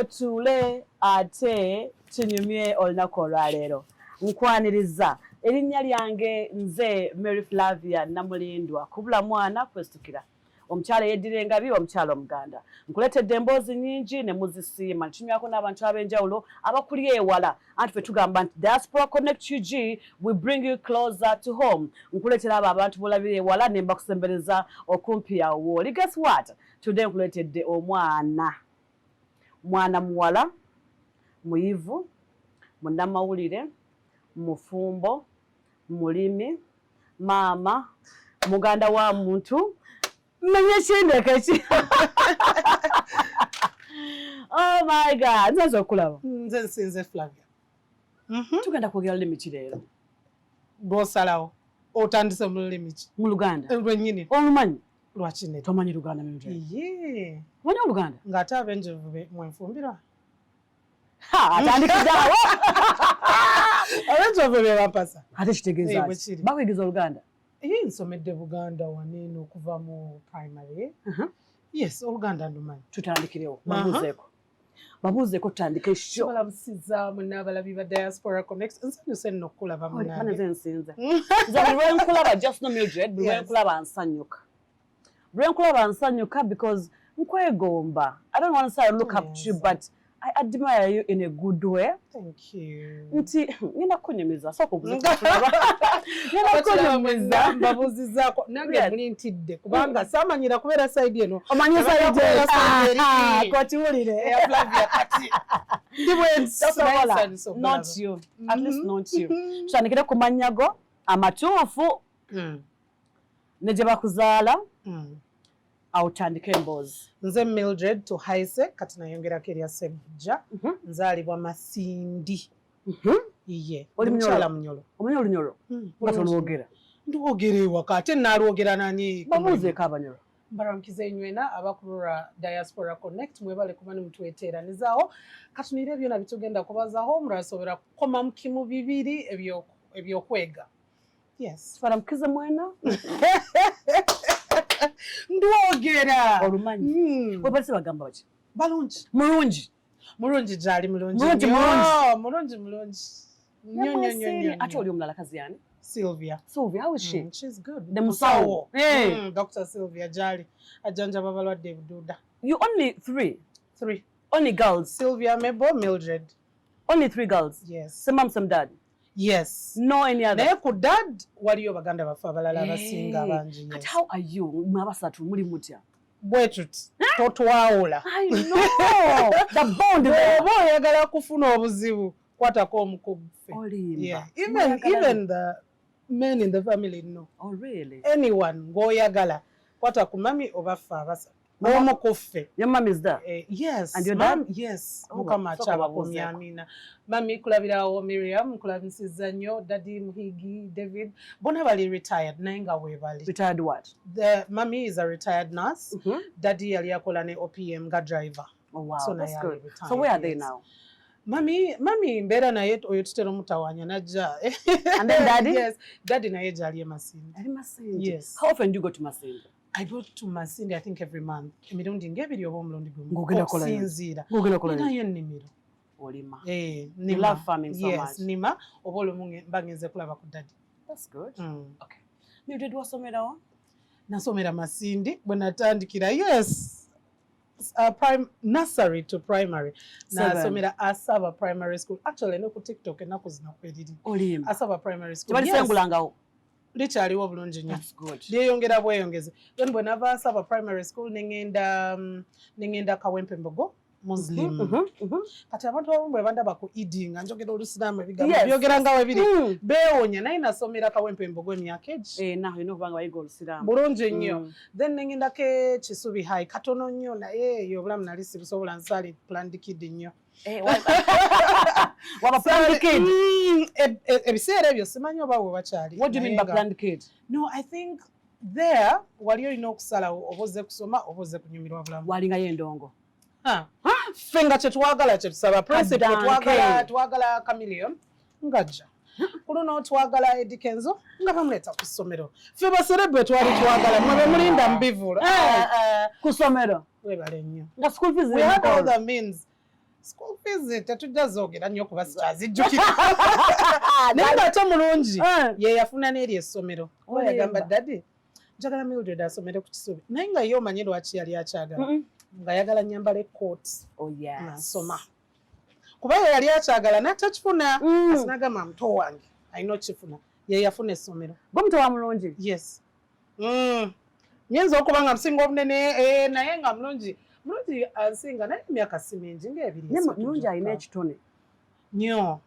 tule ate tunyumye olunaku olwaleero nkwaniriza erinnya lyange nze Mary Flavia Namulindwa kubula mwana kwestukira omukyala yeddira engabi omukyala omuganda nkuletedde emboozi nnyingi ne muzisiima ntumyako n'abantu ab'enjawulo abakuli ewala anti ffe tugamba nti Diaspora Connect UG we bring you closer to home nkuletera abo abantu bolabira ewala ne mbakusembereza okumpi awo. Guess what? Today nkuletedde omwana muwala muyivu munnamawulire mufumbo mulimi maama muganda wa muntu menye kindeke ki. Oh my God, nze okulaba nze nsinze Flavia. Tugenda kwogera lulimi ki leero? Bw'osalawo otandise mu lulimi ki? Mu Luganda. Lwennyini. Olumanyi? Lwaki ne? Tomanyi Luganda Mildred? Yee. Omanyi Oluganda? Ng'ate ab'enjovu mwenfumbirwa. Ha, atandikidde awo. Ab'enjovu be bapasa. Ate kitegeeza ki? Bakuyigiriza Oluganda? Nsomedde Buganda waneeno okuva mu primary. Yes, Oluganda ndumanyi. Tutandikirewo. Babuuzeeko tutandike ekyo. Balamusiza n'abalabi ba Diaspora Connect. Nsanyuse nno okulaba munnange. Nze nsinze. Nze buli lwe nkulaba just no Mildred, buli lwe nkulaba nsanyuka. Buli lwe nkulaba nsanyuka because nkwegomba. I don't want to say I look up to you, but I admire you in a good way. Thank you. Nti nina kunyumiza soko obuzibu kulaba. Nina kunyumiza mbabuzizaako nange muli ntidde kubanga saamanyira kubeera side eno. Omanyi side eno. Kotiwulire. Ya Flavia kati. Ndi bwe Not you. At least not you. Tutandikire ku mannyago amatuufu ne gye bakuzaala. Awutandike emboozi. Nze Mildred Tuhaise kati nayongerako erya Ssebujja. Nzaalibwa Masindi. Iye. Oli mukyala Munyolo. Omanyi Olunyolo? Nga tolwogera. Ndwogera ewaka ate naalwogera nani? Babuuzeeko Abanyolo. Mbaramukize nywena abakulura Diaspora Connect mwebale kuba nimutweteeranizaawo katunire byonna bitugenda kubazaaho murasobera kukoma mu kimu bibiri ebyokwega. Yes. Baramukize mwena? Ndwogera. Olumanyi. Webalise bagamba baki? Balungi. Mulungi gyali mulungi. Mulungi. Nnyo. Ate oli omulala kazi yani? Sylvia, how is she? She's good. The musawo. Hey. Dr. Sylvia gyali ajjanjaba balwadde ebiduuda. You only three? Only girls? Sylvia, Mabel, Mildred. Only 3 girls? Yes. Some mom, some dad? Yes. No any other? Naye ku dad waliyo baganda baffe abalala abasinga abangi. But how are you? Mwabasatu muli mutya? Bwe tuti totwawula. I know. The bond there. Oba oyagala kufuna obuzibu kwatako omukugu ffe. Olimba. Even the men in the family know. Oh really? Anyone ng'oyagala kwata ku mami oba ffe abasatu. Omu ku ffe. Your mom is there? Yes. And your dad? Yes. Mukama akyaba kumya amina. Mami kulabirawo Miriam, kulabisiza nnyo, Daddy Muhigi, David. Bona bali retired naye nga weebali. Retired what? The mummy is a retired nurse. Daddy yali akola ne OPM nga driver. Oh wow, so that's good. So where are they now? Mami mbeera naye oyo tutera omutawaanya najja. And then daddy? Yes. Daddy naye gyali e Masindi. Ali Masindi? Yes. How often do you go to Masindi? I go to Masindi I think every month. Emirundi ng'ebiri oba omulundi gumu. Ng'ogenda kola nnyo. Okusinziira. Ng'ogenda kola nnyo. Naye nnimiro. Olima. Nima. You love farming so much. Yes, nima. Oba olumu mba ngenze kulaba ku daddy. That's good. Okay. Mildred wasomerawa? Nasomera Masindi bwe natandikira. Yes. Nursery to primary. Nasomera Asaba Primary School. Actually no ku TikTok ennaku zino kweriri. Olimba. Asaba Primary School. Tebali sengulangawo. Likyaliwo bulungi nnyo. That's good. Lyeyongera bweyongeze. Then bwe nava Asaba Primary School nengenda Kawempe Mbogo Muslim. Kati abantu abamu bwe bandaba ku eating njogera olusiraamu ebigambo byogera nga webiri beewonya naye nasomera Kawempe Mbogo emyaka egi. Naho ino kubanga bayiga olusiraamu. Bulungi nnyo. Then nengendako Kisubi High katono nnyo naye eyo obulamu nali sibusobola nsali planned kid nnyo. Waba planned kid? Ebiseera ebyo simanyi oba bwe bakyali. What do you mean by planned kid? No, I think there wali olina okusalawo oba ozze kusoma oba ozze kunyumirwa bulamu. Walingayo endongo. Ffe nga kyetwagala kyetusaba principal twagala Chameleon ngajja kuno twagala Eddie Kenzo nga bamuleeta ku ssomero ffe baserebe twali twagala mwe mulinda mubivula ku ssomero webale nnyo nga school fees we had all the means school fees tetujja zoogera nnyo kuba sikyazijjukira naye ng'ate omulungi ye yafuna n'eri essomero oba yagamba daddy njagala Mildred asomere ku Kisubi naye nga ye omanyi lwaki yali akyagala ng'ayagala nyambala ekkooti nsoma kuba ye yali akyagala n'atakifuna asinagamba muto wange alina okifuna ye yafuna essomero gwe muto wa mulungi yes nyinza okuba nga musinga obunene naye nga mulungi ansinga naye emyaka si mingi ng'ebiri mulungi alina ekitone nnyo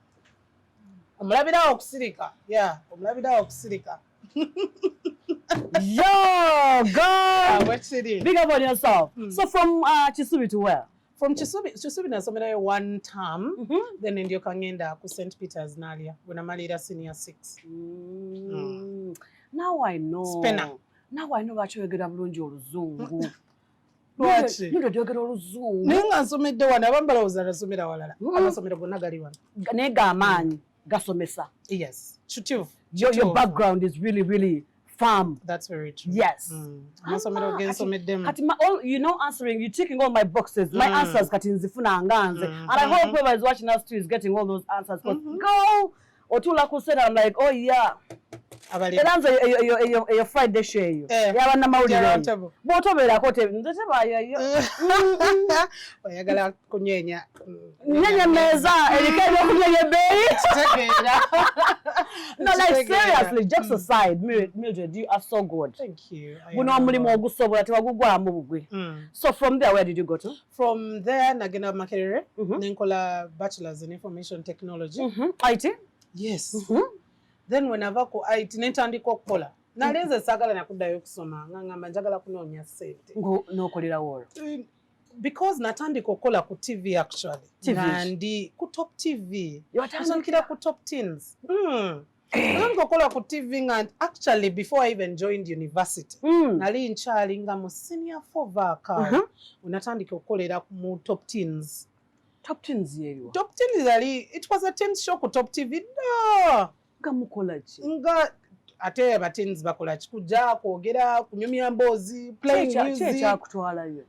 omulabirawo okusirika omulabirawo okusirika Yo, God! What's it? Big up on yourself. So from Kisubi to where? From Kisubi nasomerayo 1 term, then ndyoka ngenda ku St. Peter's nalia when amalira senior 6. Now I know. Spena. Now I know bakyogera bulungi oluzungu. Lwaki? Ndyogera oluzungu. Naye nga nsomedde wano abambalowooza nasomera walala. Amasomero gonna gali wano. Naye g'amaanyi gasomesa. Yes. Chutufu. Your background is really, really firm. That's very true. Yes. Amasomero gensomeddemu. Kati answering, you're ticking all my boxes. My answers kati nzifuna nganze. And I hope whoever is watching us too is getting all those answers. Go! Otula kusera, I'm like, oh yeah. Eranzo your Friday show you. Yaba na mawulire. Bw'otobeera kote nzetebayo. Oyagala kunyenya. Nyenya meza erika y'okunyenya ebbeeyi. No, like seriously, jokes aside, Mildred, you are so good. Thank you. Guno omulimu ogusobola tewagugwamu bugwe. So from there, where did you go to? From there, nagenda Makerere. Nenkola bachelor's in information technology. IT? Yes. Then when I go to IT, netandika okukola. Nalenze saagala nakuddayo kusoma. Ngamba njagala kunoonya ssente. N'okolera wolo? Because natandika okukola ku TV actually. Ndi ku Top TV. Natandikira ku Top Teens. Natandika okukola ku TV nga actually before I even joined university. Nali nkyali nga mu senior 4 vaaka. Natandika okukolera mu Top Teens. Top Teens yeriwa? Top Teens it was a teens show ku Top TV. No! Nga mukola ki? Nga ate abateens bakola ki? Kujja kwogera, kunyumya mboozi, playing music. Ekyakutwalayo?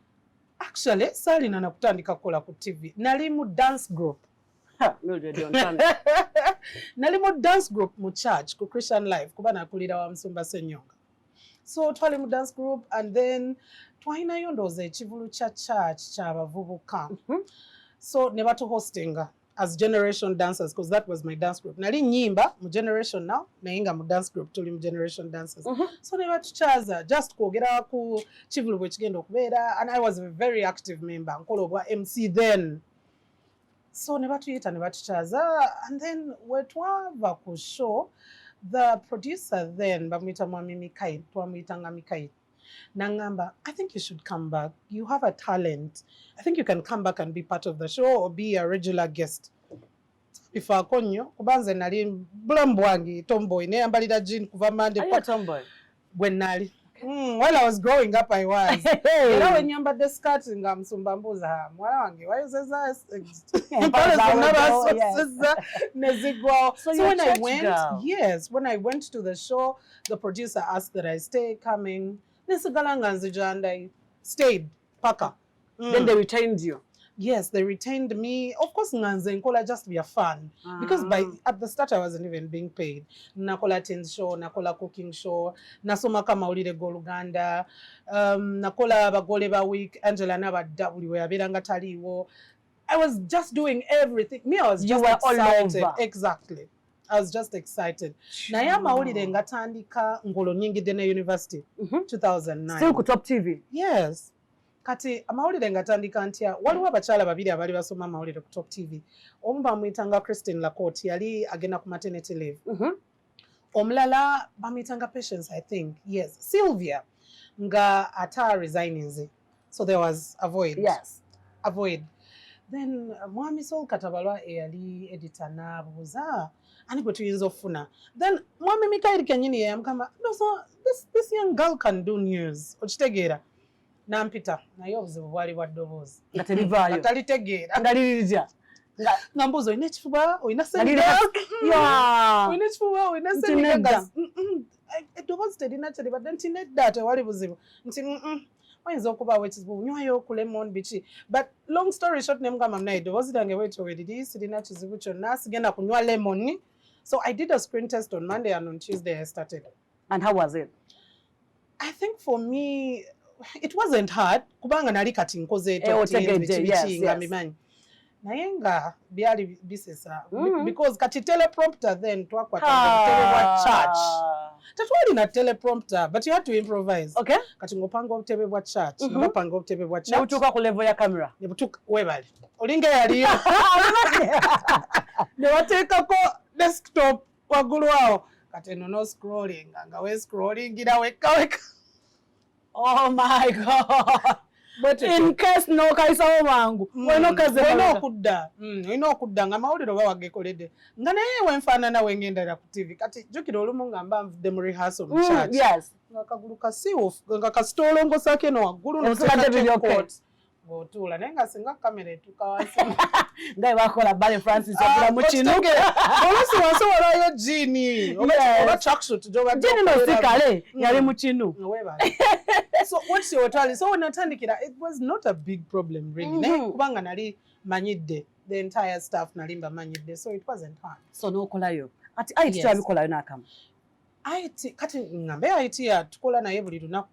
Actually, saalina nakutandika kukola ku TV. Nali mu dance group. Mildred, don't tell me. Nali mu dance group mu church ku Christian Life kuba nakulira wa Musumba Senyonga. So twali mu dance group and then twalinayo ndowooza ekivulu kya church ky'abavubuka. So ne batuhostinga as generation dancers because that was my dance group. Nali nyimba mu generation now naye nga mu dance group tuli mu generation dancers. So ne batuchaza just kwogera ku kivulu bwe kigenda okubeera and I was a very active member nkola obwa MC then. So ne batuyita ne batuchaza and then we twava ku show the producer then bamwita Mwami Mikail twamuyitanga Mikail. Nangamba, I think you should come back. You have a talent. I think you can come back and be part of the show or be a regular guest. Ifa akonyo, kubanze nali bulambu wangi, tomboy, ne ambalida jean kuva Monday. Are you a tomboy? When nali. While I was growing up, I was. Era when nyambadde skirt nga musumba mbuuza, mwala wange, wayozeza nezigwawo. So when I went, yes, when I went to the show, the producer asked that I stay coming. Nesigala nga nzija and I stayed paka. Then they retained you? Yes, they retained me. Of course, nganze nkola just be a fun. Because at the start I wasn't even being paid. Nakola teens show, nakola cooking show, nasoma kama ulire go Uganda, nakola bagole ba week, Angela naba W abiranga taliwo. I was just doing everything. Me, I was just excited. All over. Exactly. I was just excited. Naye amawulire ngatandika ngolo nyingidde ne university 2009. Still ku Top TV? Yes. Kati amawulire ngatandika ntya waliwo abakyala babiri abali basoma amawulire ku Top TV. Omu bamuyitanga Christine Lacote yali agenda ku maternity leave. Omulala bamuyitanga Patience, I think. Yes. Sylvia nga ata resigning. So there was a void. Yes. A void. Then Mwami Sol Katabalwa eyali editor n'abuuza ani bwe tuyinza okufuna. Then Mwami Mikail Kenyini yamugamba, no, so this young girl can do news. Okitegeera. Nampita naye obuzibu bwali bwa ddoboozi. Nga terivaayo. Nga talitegeera. Nga lirirya. Nga mbuuza olina ekifuba, olina ssenyiga. Olina ekifuba, olina ssenyiga. Eddoboozi terina kyeribadde nti nedda tewali buzibu. Nti oyinza okubaawo ekizibu nywayo ku lemon biki but long story short nemugamba mnaye eddoboozi lyange bwetyo we liri sirina kizibu kyonna sigenda kunywa lemon. So I did a screen test on Monday and on Tuesday I started. And how was it? I think for me it wasn't hard kubanga nali kati nkoze nga mimanyi naye nga byali bisesa because kati teleprompter then twakwatanga butebe church tetwalina teleprompter but you had to improvise. Okay. Kati ngopanga obutebe bwa church ngopanga obutebe bwa church nebutuuka ku level ya camera nebutuuka webali olinga yaliyo newateekako desktop waggulu awo kati no scrolling nga we scrollingira wekka. Oh my God. But in case no kaisawo mangu wena okudda nga mawulire oba wagekoledde nga naye wenfaanana wengendera ku TV kati jjukira olumu nga mba nvudde mu rehearsal mu church nga kagulu kasiwo nga kasitolongosako eno waggulu ng'otuula naye nga singa kamera etuuka wansi nga bakola Bale Francis okula mu kinu oluusi wasobolayo jini oba tracksuit jini nosikale yali mu kinu. So what's your talent? So when natandikira it was not a big problem really. Naye kubanga nali manyidde the entire staff nalimba manyidde so it wasn't hard. So nokolayo ati IT abikolayo nakama. IT kati ngambe IT tukola naye buli lunaku.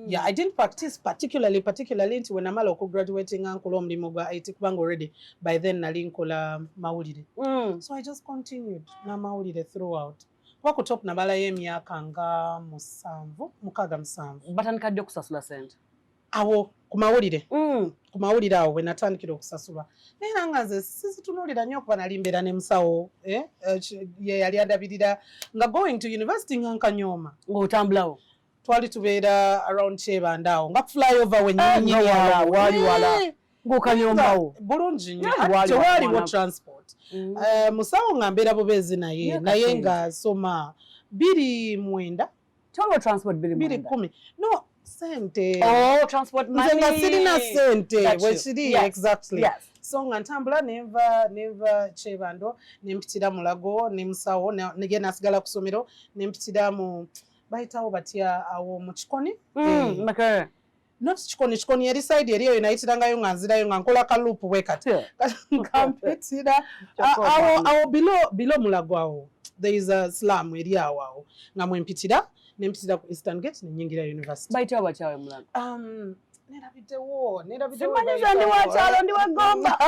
Yeah, I didn't practice particularly nti when namala graduating nkola omulimu gwa IT kubanga already by then nali nkola mawulire. So I just continued na mawulire throughout. Wako top nabalayo emyaka nga 7 batandikadde okusasula sente awo ku mawulire awo we natandikira okusasula naye nanga nze sizitunuulira nnyo okuba nali mbeera ne musawo ye yali andabirira nga going to university nga nkanyooma ng'otambulawo twali tubeera around Chebanda awo nga flyover wennyini wali wala ng'okanyoomawo bulungi nnyo tewaaliwo transport. Musawo nga mbeera bubeezi naye nga soma 2.9 Total transport 2.10 no sente transport money nga sirina sente bwe kiri exactly so nga ntambula neva Chebando nempitira Mulago ne Musawo nege nasigala ku ssomero nempitira mu bayitawo batya awo mu Kikoni not Kikoni yali side eri eyo nayitirangayo nga nzirayo nga nkola ka loop wekati kampitira awo below Mulago awo there is a slum eri awo nga mwempitira nempitira ku Eastern Gate nenyingira university bayitawo batyawe Mulago nerabitewo simanyiza ndi wakyalo ndi wagomba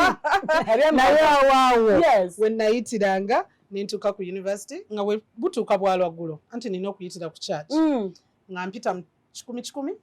naye awaawo we nayitiranga nentuuka ku university nga we butuuka bwalwaggulo anti nina okuyitira ku church nga mpita mu 10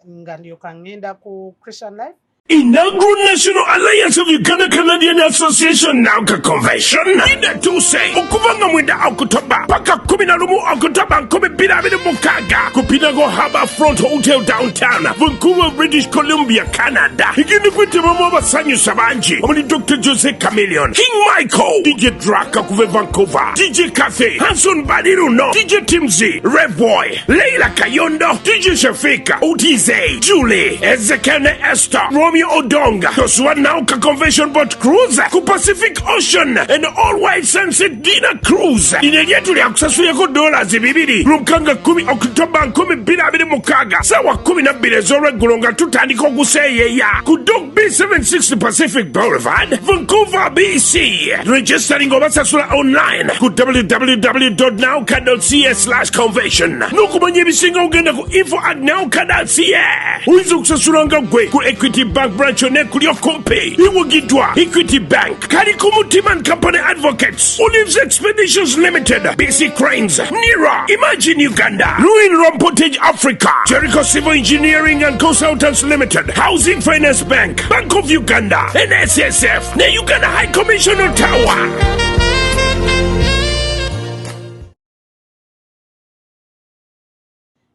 nga ndyoka ngenda ku Christian Life. Inaugural National Alliance of Uganda Canadian Association Nauka Convention ina tuse okuvanga mwenda October paka 11 October 2026 ku Pinago Harbour Front Hotel downtown Vancouver, British Columbia, Canada. Igini kwitema mwa Sanyu Sabanji omuli Dr. Jose Chameleon, King Michael, DJ Draka kuve Vancouver, DJ Cafe, Hanson Badiruno, DJ Timzi, Rev Boy, Leila Kayondo, DJ Shafika, Otize, Julie, Ezekiel Esther, Odonga, Joshua Nauka Convention Boat Cruise, ku Pacific Ocean, and all-white sunset dinner cruise. Inelyetuli ya kusasuli yako $2 Lumkanga 10 October 2026 sawa 12 ez'olweggulo tutandika okuseeyeeya ku Dock B760 Pacific Boulevard, Vancouver, BC. Registering obasasula online ku www.nauka.ca/convention. N'okumanya ebisinga ogenda ku info@nauka.ca. Uyinza okusasula nga gwe ku Equity Bank branch ne kulyo kompe iwugidwa Equity Bank, Kariku Mutiman Company Advocates, Olives Expeditions Limited, BC Cranes, NIRA, Imagine Uganda, Ruin Rompotage Africa, Jericho Civil Engineering and Consultants Limited, Housing Finance Bank, Bank of Uganda, NSSF, ne Uganda High Commission Ottawa.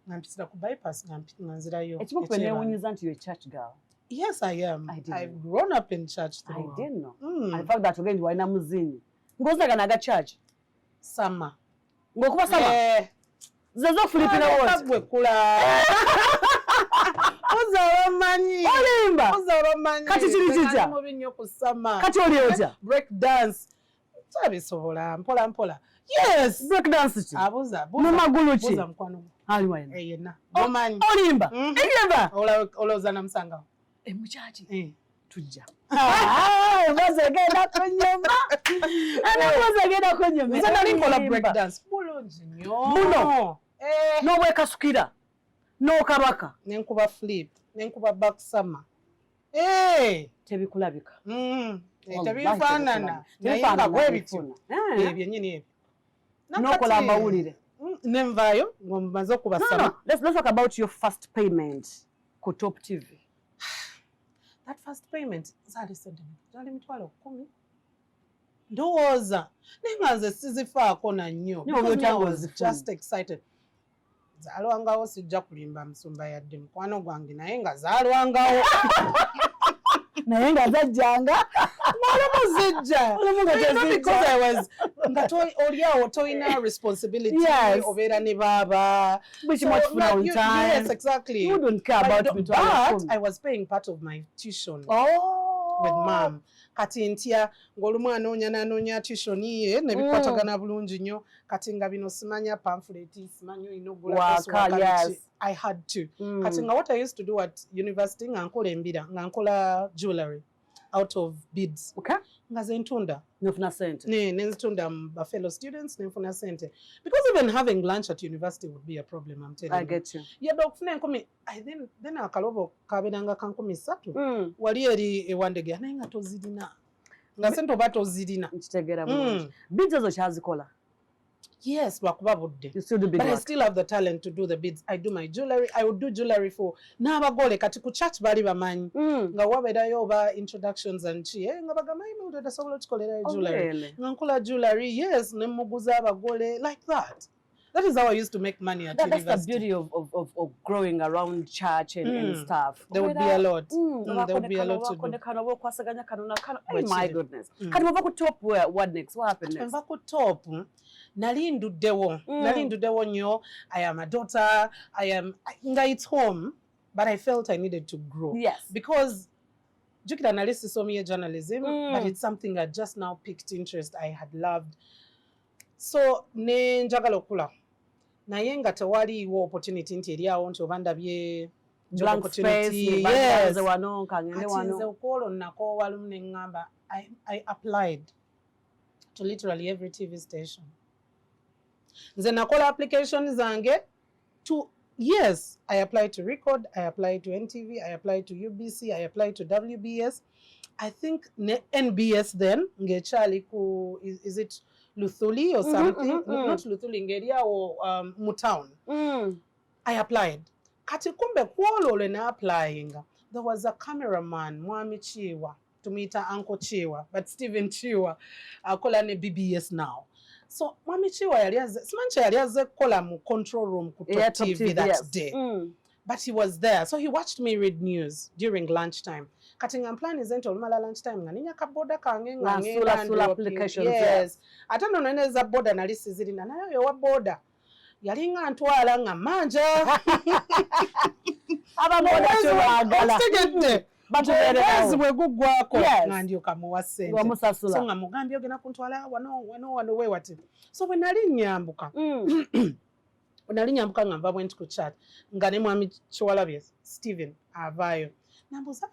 Nampitira ku bypass nganzirayo. Ekikupe newunyiza nti you a church girl. Yes, I am. I've grown up in church too. I didn't know. And the fact that again why na muzini. Ngoza naga church. Sama. Ngokuba sama. Zezo Filipina what? Gwe kula. Ozaro manyi. Olimba. Ozaro manyi. Kati chirichicha. Mu binyo ku sama. Kati oli oja. Break dance. Sabisobola mpola. Yes. Break dance ki? Abuza. Mu magulu ki? Buza mkwano. Ali wena. Yenna. Gomanyi. Olimba. Enyamba. Oloza na msanga. Muchachi. Tujja. Maze genda kunyuma. Maze genda kunyuma. Nze nali nkola break dance. Bulungi nnyo. Buno. N'obwekasukira. N'okabaka. Nenkuba flip. Nenkuba back summer. Tebikulabika. Tebifaanana. Naye nga bwe bityo. Ebyo nnyini ebyo. N'okola amawulire. Nenvaayo ng'omaze okubasama. Let's talk about your first payment ku Top TV. That first payment zaali mitwalo 10. Ndowooza naye nga nze sizifaako na nnyo. I was just excited. Zaalwangawo sijja kulimba musumba yadde mukwano gwange naye nga zaalwangawo. Naye nga zajjanga. Zijja. Because I was nga oliawo toyina responsibility obeera ne baaba. Which much for on time. Yes, exactly. You don't care about me. But I was paying part of my tuition with mom. Kati ntya ng'olumu anoonya tuition ye ne bikwatagana bulungi nnyo kati nga bino simanya pamphlet simanyi olina ogula I had to. Kati nga what I used to do at university nga nkola embira nga nkola jewelry out of beads. Okay. Nga ze ntunda. Nofuna sente. Ne nzitunda ba fellow students nenfuna sente. Because even having lunch at university would be a problem, I'm telling you. I get you. Yadde okufuna enkumi, then akalobo kabeeranga ka 13. Wali eri ewandege naye nga tozirina. Nga sente oba tozirina. Nkitegeera bulungi. Beads ezo kyazikola. Yes, lwakuba budde. You still do bead but work. I still have the talent to do the beads. I do my jewelry. I would do jewelry for n'abagole kati ku church bali bamanyi. Nga wabeerayo oba introductions and chi. Nga bagamba Mildred asobola okukolera jewelry. Nga nkola jewelry, yes, ne muguza abagole like that. That is how I used to make money at university. That's the beauty of growing around church and stuff. There would be a lot. There would be a lot to do. Oh my goodness. Kati muva ku top what next? What happened next? Muva ku top. Nali nduddewo nnyo. I am a daughter. It's home, but I felt I needed to grow. Yes. Because jukira nali sisomye journalism, but it's something that just now piqued interest. I had loved. So ne njagala okula. Naye nga tewaliiwo opportunity nti eri awo nti oba ndabye blank space. Yes. Nze okwolwo nnakoowa lumu ne ngamba I applied to literally every TV station. Nze nakola application zange to, yes, I applied to Record, I applied to NTV, I applied to UBC, I applied to WBS. I think NBS then, ngekyali ku, is it Luthuli or something? Not Luthuli, ngeria or Mutown. I applied. Kati kumbe kwolole na applying. There was a cameraman, Mwami Chiwa, to meet Uncle Chiwa, but Stephen Chiwa, akola ne BBS now. So Mwami Chiwa yali aze kola mu control room ku Top TV that day. But he was there. So he watched me read news during lunchtime. Kati nga plan is ento olumala lunchtime nga ninya kaboda kange nga ngenda applications. Yes. Ate no neza boda nali sizirina nayo yo wa boda. Yali nga ntwala nga manja. Aba boda cyo bagala. Batuberezi bwe gugwako nga ndyoka muwa sente. Wamusasula. So nga mugambye ogena kuntwala wano we wati. So when nali nyambuka. Nali nyambuka nga nva bwenti ku chat nga ne Mwami Chiwalabye Steven avaayo. Nambuza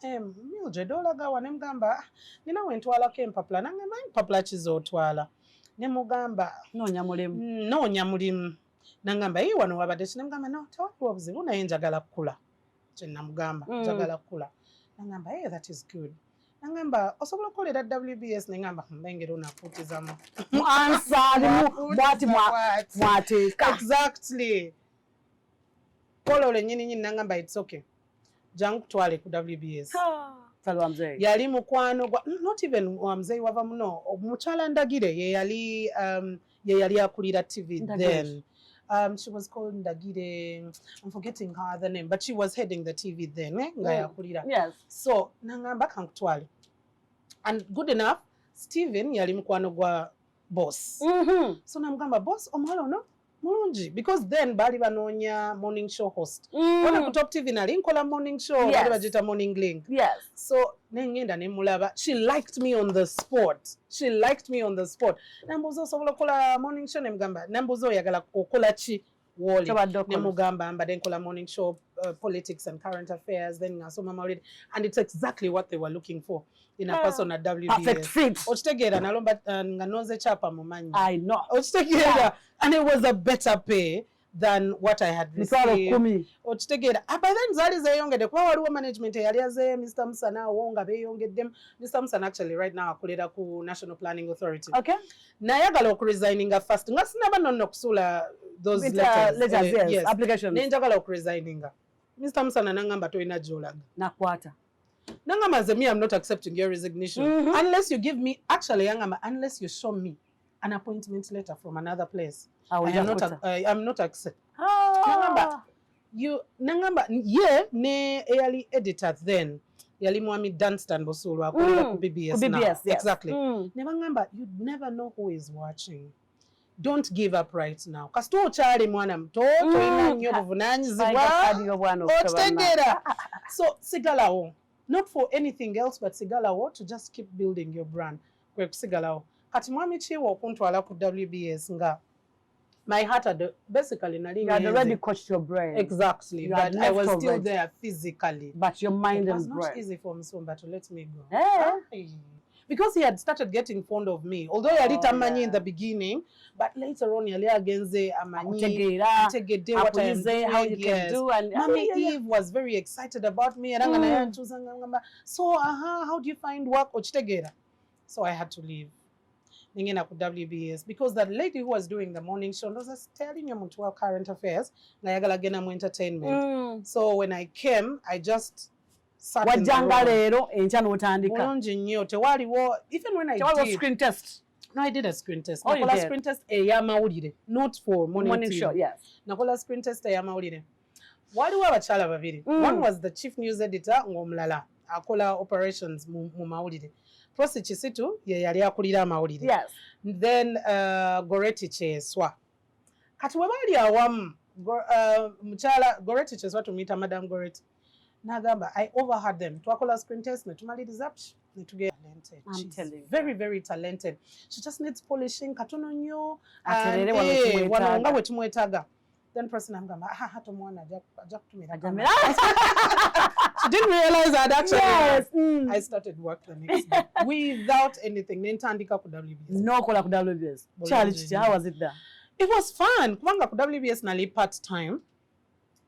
Mildred olaga wa ne mugamba nina wentwalako empapula nange manyi empapula kizootwala. Ne mugamba noonya mulimu. Nangamba ye wano wabadde ki ne mugamba no tewaliwo buzibu naye njagala kukula. Kye namugamba njagala kukula. Nangamba hey, that is good. Nangamba osobola okukolera WBS ne ngamba mbengera onafuutizamu. Mwateeka. Exactly. Kolole nyini nangamba it's okay. Jangu kutwale ku WBS. Yali mukwano gwa not even wamzei wava muno omukyala Ndagire ye yali akulira TV then. She was called Ndagire, I'm forgetting her other name, but she was heading the TV then. Yes. So, nangamba kankutwale. And good enough, Steven yali mukwano gwa boss. So namugamba boss omwalo no mulungi because then bali banoonya morning show host ona ku Top TV nali nkola morning show bali bagita morning link so nengenda ne mulaba she liked me on the spot nambuzo osobola kola morning show ne mugamba nambuzo oyagala okola chi woli ne mugamba mbadde nkola morning show politics and current affairs then ngasoma mawulire and it's exactly what they were looking for in a person at WBS. Perfect fit. Ochitegera nalomba nga noze chapa mumanyi. I know. Ochitegera and it was a better pay than what I had received. Ochitegera. By then zali zeyongede kwa waliwo management yali aze Mr. Musana wonga beyongeddem. Mr. Musana actually right now akolera ku National Planning Authority. Okay. Nayagala okuresigninga first. Nga sinaba nonno kusula those letters. Yes. Applications. Nenjagala okuresigninga. Mr. Musana nangamba toina jolaga. Nakwata. Nangama me, I'm not accepting your resignation. Unless you give me, actually, Yangama, unless you show me an appointment letter from another place. I'm not accepting. Nangamba, ne early editor then. Yali mwami Dunstan Bosulu, ku BBS now. Yes. Exactly. Nangamba, you'd never know who is watching. Don't give up right now. Kasto chali mwana mtoto ina nnyo buvunanyizibwa. Otegera. So sigalawo. Not for anything else but sigalawo to just keep building your brand. Kwe sigalawo. Kati mwami chiwa okuntwala ku WBS nga my heart had basically nalinga. You had already coached your brain. Exactly. But I was still there physically. But your mind and brain. It was not easy for Msumba to let me go. Because he had started getting fond of me. Although I did amanyi in the beginning, but later on yali agenze amanyi tegede what I am doing, how you can do and Mommy Eve was very excited about me. So how do you find work ochitegera? So I had to leave. Ningena ku WBS because that lady who was doing the morning show was telling you about current affairs na yagala gena mu entertainment. So when I came, I just wajanga lero encha n'otandika bulungi nnyo tewaliwo even when I did screen test. No, I did a screen test. Nakola screen test ey'amawulire not for morning show. Yes. Nakola screen test ey'amawulire. Waliwo abakyala babiri. One was the chief news editor ng'omulala akola operations mu mawulire. Prosi Kisitu ye yali akulira amawulire. Yes. Then Goreti Kyeswa. Kati we bali awamu mukyala Goreti Kyeswa tumuyita Madam Goreti. Nagamba, I overheard them. Twakola screen test, netumaliriza netuge talented. I'm telling you. Very, very talented. She just needs polishing. Katono nnyo. Wanonga wetumwetaga. Then person nagamba, hato mwana ajja kutumira. She didn't realize that actually. Yes. I started work the next day without anything. Nentandika ku WBS. No kola ku WBS. Charlie, how was it there? It was fun. Kubanga ku WBS nali part time.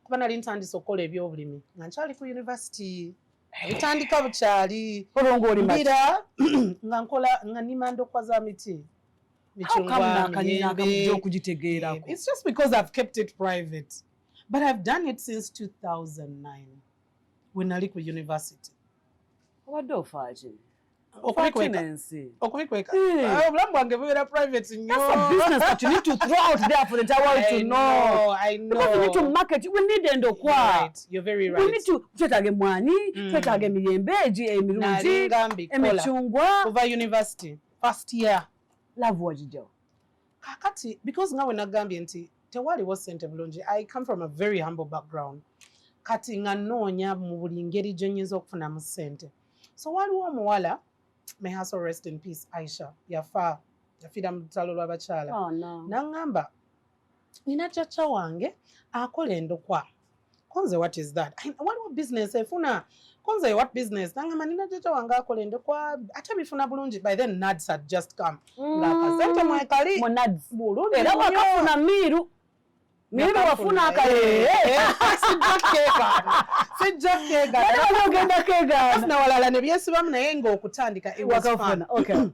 Kubana lintandisa okola ebyobulimi nga nkyali ku university bitandika bukyali mbira nga nkola nga nima ndokwa za miti michungwa okugitegeerako. It's just because I've kept it private but I've done it since 2009 when nali ku university. Obadde ofaaje? Okubikweka. Obulamu bwange bubeera private nnyo. That's a business that you need to throw out there for the entire world to know. I know. Because we need to market. We need endokwa. Right. You're very right. We need to twetaaga mwani, twetaaga emiyembe emirungi, emichungwa. Over university, first year. Love wajijo. Kakati, because nga we nagambye nti tewaliwo ssente bulungi. I come from a very humble background. Kati nga noonya mu buli ngeri gy'onyinza okufunamu ssente. So waliwo omuwala, may her soul rest in peace, Aisha, yafiira mu ttalo lw'abakyala. Oh no. Nangamba, nina chacha wange akola endokwa. Konze, what is that? Waliwo business efuna. Konze, what business? Nangamba, nina chacha wange akola endokwa. Ate bifuna bulungi. By then, NADS had just come. Ng'akasente mwekali. Mu NADS. Bulungi. Era wakafuna miru. Miru wafuna akale. Sijja keegana. Era ogenda keegana. Afuna walala ne byesibamu naye ng'okutandika it was fun. Okay.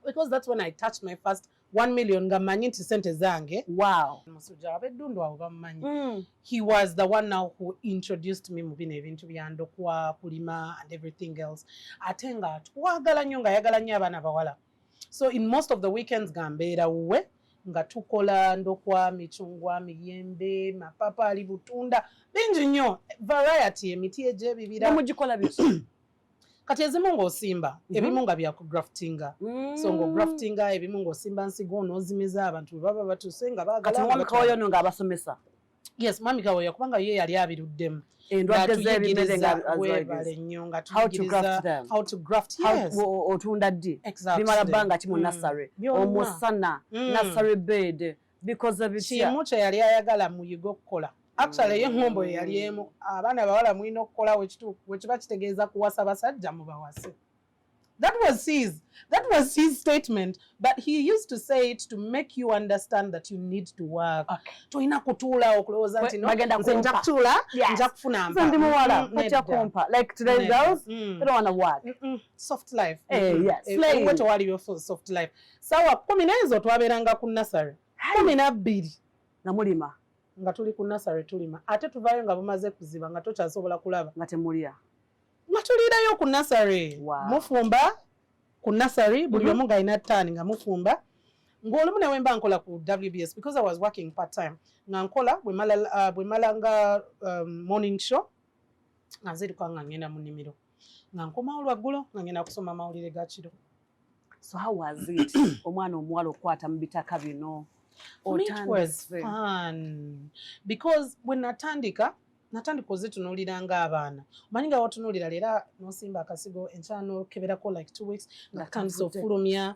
Because that's when I touched my first 1 million nga mmanyi nti sente zange. Wow. Musujja ab'eddundu awo bamumanyi. He was the one now who introduced me mu bino ebintu bya ndokwa, kulima and everything else. Ate nga twagala nnyo ng'ayagala nnyo abaana bawala. So in most of the weekends nga mbeera wuwe nga tukola ndokwa, michungwa, miyembe, mapapaali, butunda bingi nnyo variety emiti egy'ebibira. Mugikola biki? kati ezimu ng'osimba ebimu nga byakugraftinga so ng'ograftinga ebimu ng'osimba nsigo n'ozimiza abantu bwe baba batuuse nga baagala kati mwami kawoyo no ng'abasomesa yes mwami kawoyo kubanga ye yali abiruddemu endwadde z'ebimere webale nnyo nga tuyigiriza how to graft yes otunda ddi bimala bbanga ki mu nursery omusana nursery bed because bitya kimu kye yali ayagala muyiga okukola actually ye ngombo yali emu abaana abawala mulina okukola wekiba kitegeeza kuwasa basajja mubawase that was his statement, but he used to say it to make you understand that you need to work. Toina kutuula okulowooza nti no nze nja kutuula nja kufuna mpa ndi muwala kajja kumpa like today's girls they don't want to work soft life yes waliyo soft life sawa 10 n'ezo twabeeranga ku nursery 12 namulima nga tuli ku nursery tulima ate tuvaayo nga bumaze kuziba nga tokyasobola kulaba nga temulya nga tuliirayo ku nursery mufumba ku nursery buli omu nga alina ttaani nga mufumba ng'olumu ne wemba nkola ku WBS because I was working part time nga nkola bwe mala nga morning show nga nziruka nga ngenda mu nnimiro nga nkoma olwaggulo nga ngenda kusoma amawulire ga kiro. So how was it omwana omuwala okwata mu bitaka bino? It was fun because when natandika ozitunuulira ng'abaana omanyi nga watunuulira leera n'osimba akasigo enkya n'okeberako like 2 weeks nga tandisa ofulumya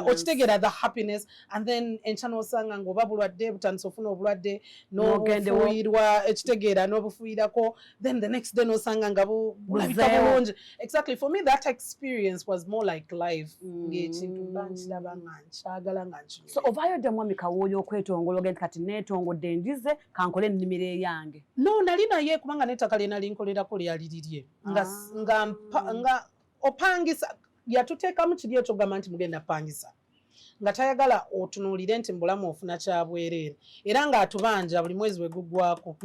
okitegeera the happiness and then enkya n'osanga ng'oba bulwadde butandisa ofuna obulwadde n'obufuuyirwa ekitegeera n'obufuuyirako then the next day n'osanga nga bulabika bulungi. Exactly, for me that experience was more like life ng'ekintu mba nkiraba nga nkyagala nga nkinywa. So ovaayo dda mwami Kawoyo okwetongolwa ogenda kati neetongodde ndize kankole ennimiro eyange? No, nalina ye kubanga n'ettaka lye nali nkolerako lyali lirye nga opangisa yatuteekamu kiri ekyogamba nti mugenda pangisa nga tayagala otunuulire nti mbulamu ofuna kya bwereere era ng'atubanja buli mwezi we guggwako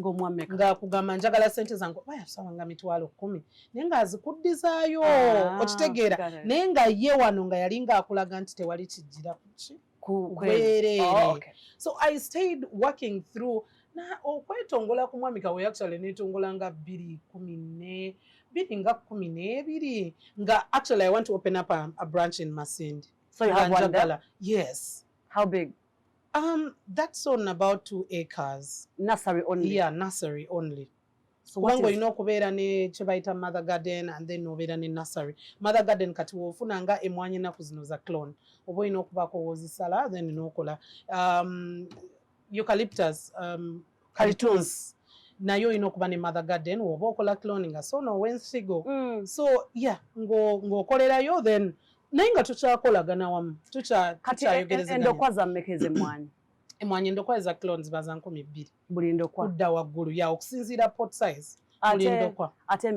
ng'akugamba njagala ssente zange oba yasawanga 10,000 naye ng'azikuddizaayo okitegeera naye nga ye wano nga yali ng'akulaga nti tewali kijjira ku bwereere. So I stayed working through na okwetongola ku mwami Kawoyo actually netongola nga 2012 nga actually I want to open up a branch in Masindi. So you have one there? Yes. How big? That's on about 2 acres. Nursery only? Yeah, nursery only. So what is? Kubeera ne kyebayita mother garden and then obeera ne nursery. Mother garden kati woofuna nga emwanyi ennaku zino za clone. Oba olina okubaako woozisala then n'okola. Eucalyptus, caritoons. Nayo olina okuba ne mother garden woba okola cloning so n'owensigo. So yeah, ng'okolerayo then naye nga tukyakolagana wamu tukyayogerezeganya. Endokwa zammeka ez'emmwanyi? Emmwanyi endokwa eza clones baza 200 buli ndokwa kudda waggulu ya okusinziira pot size buli ndokwa. Ate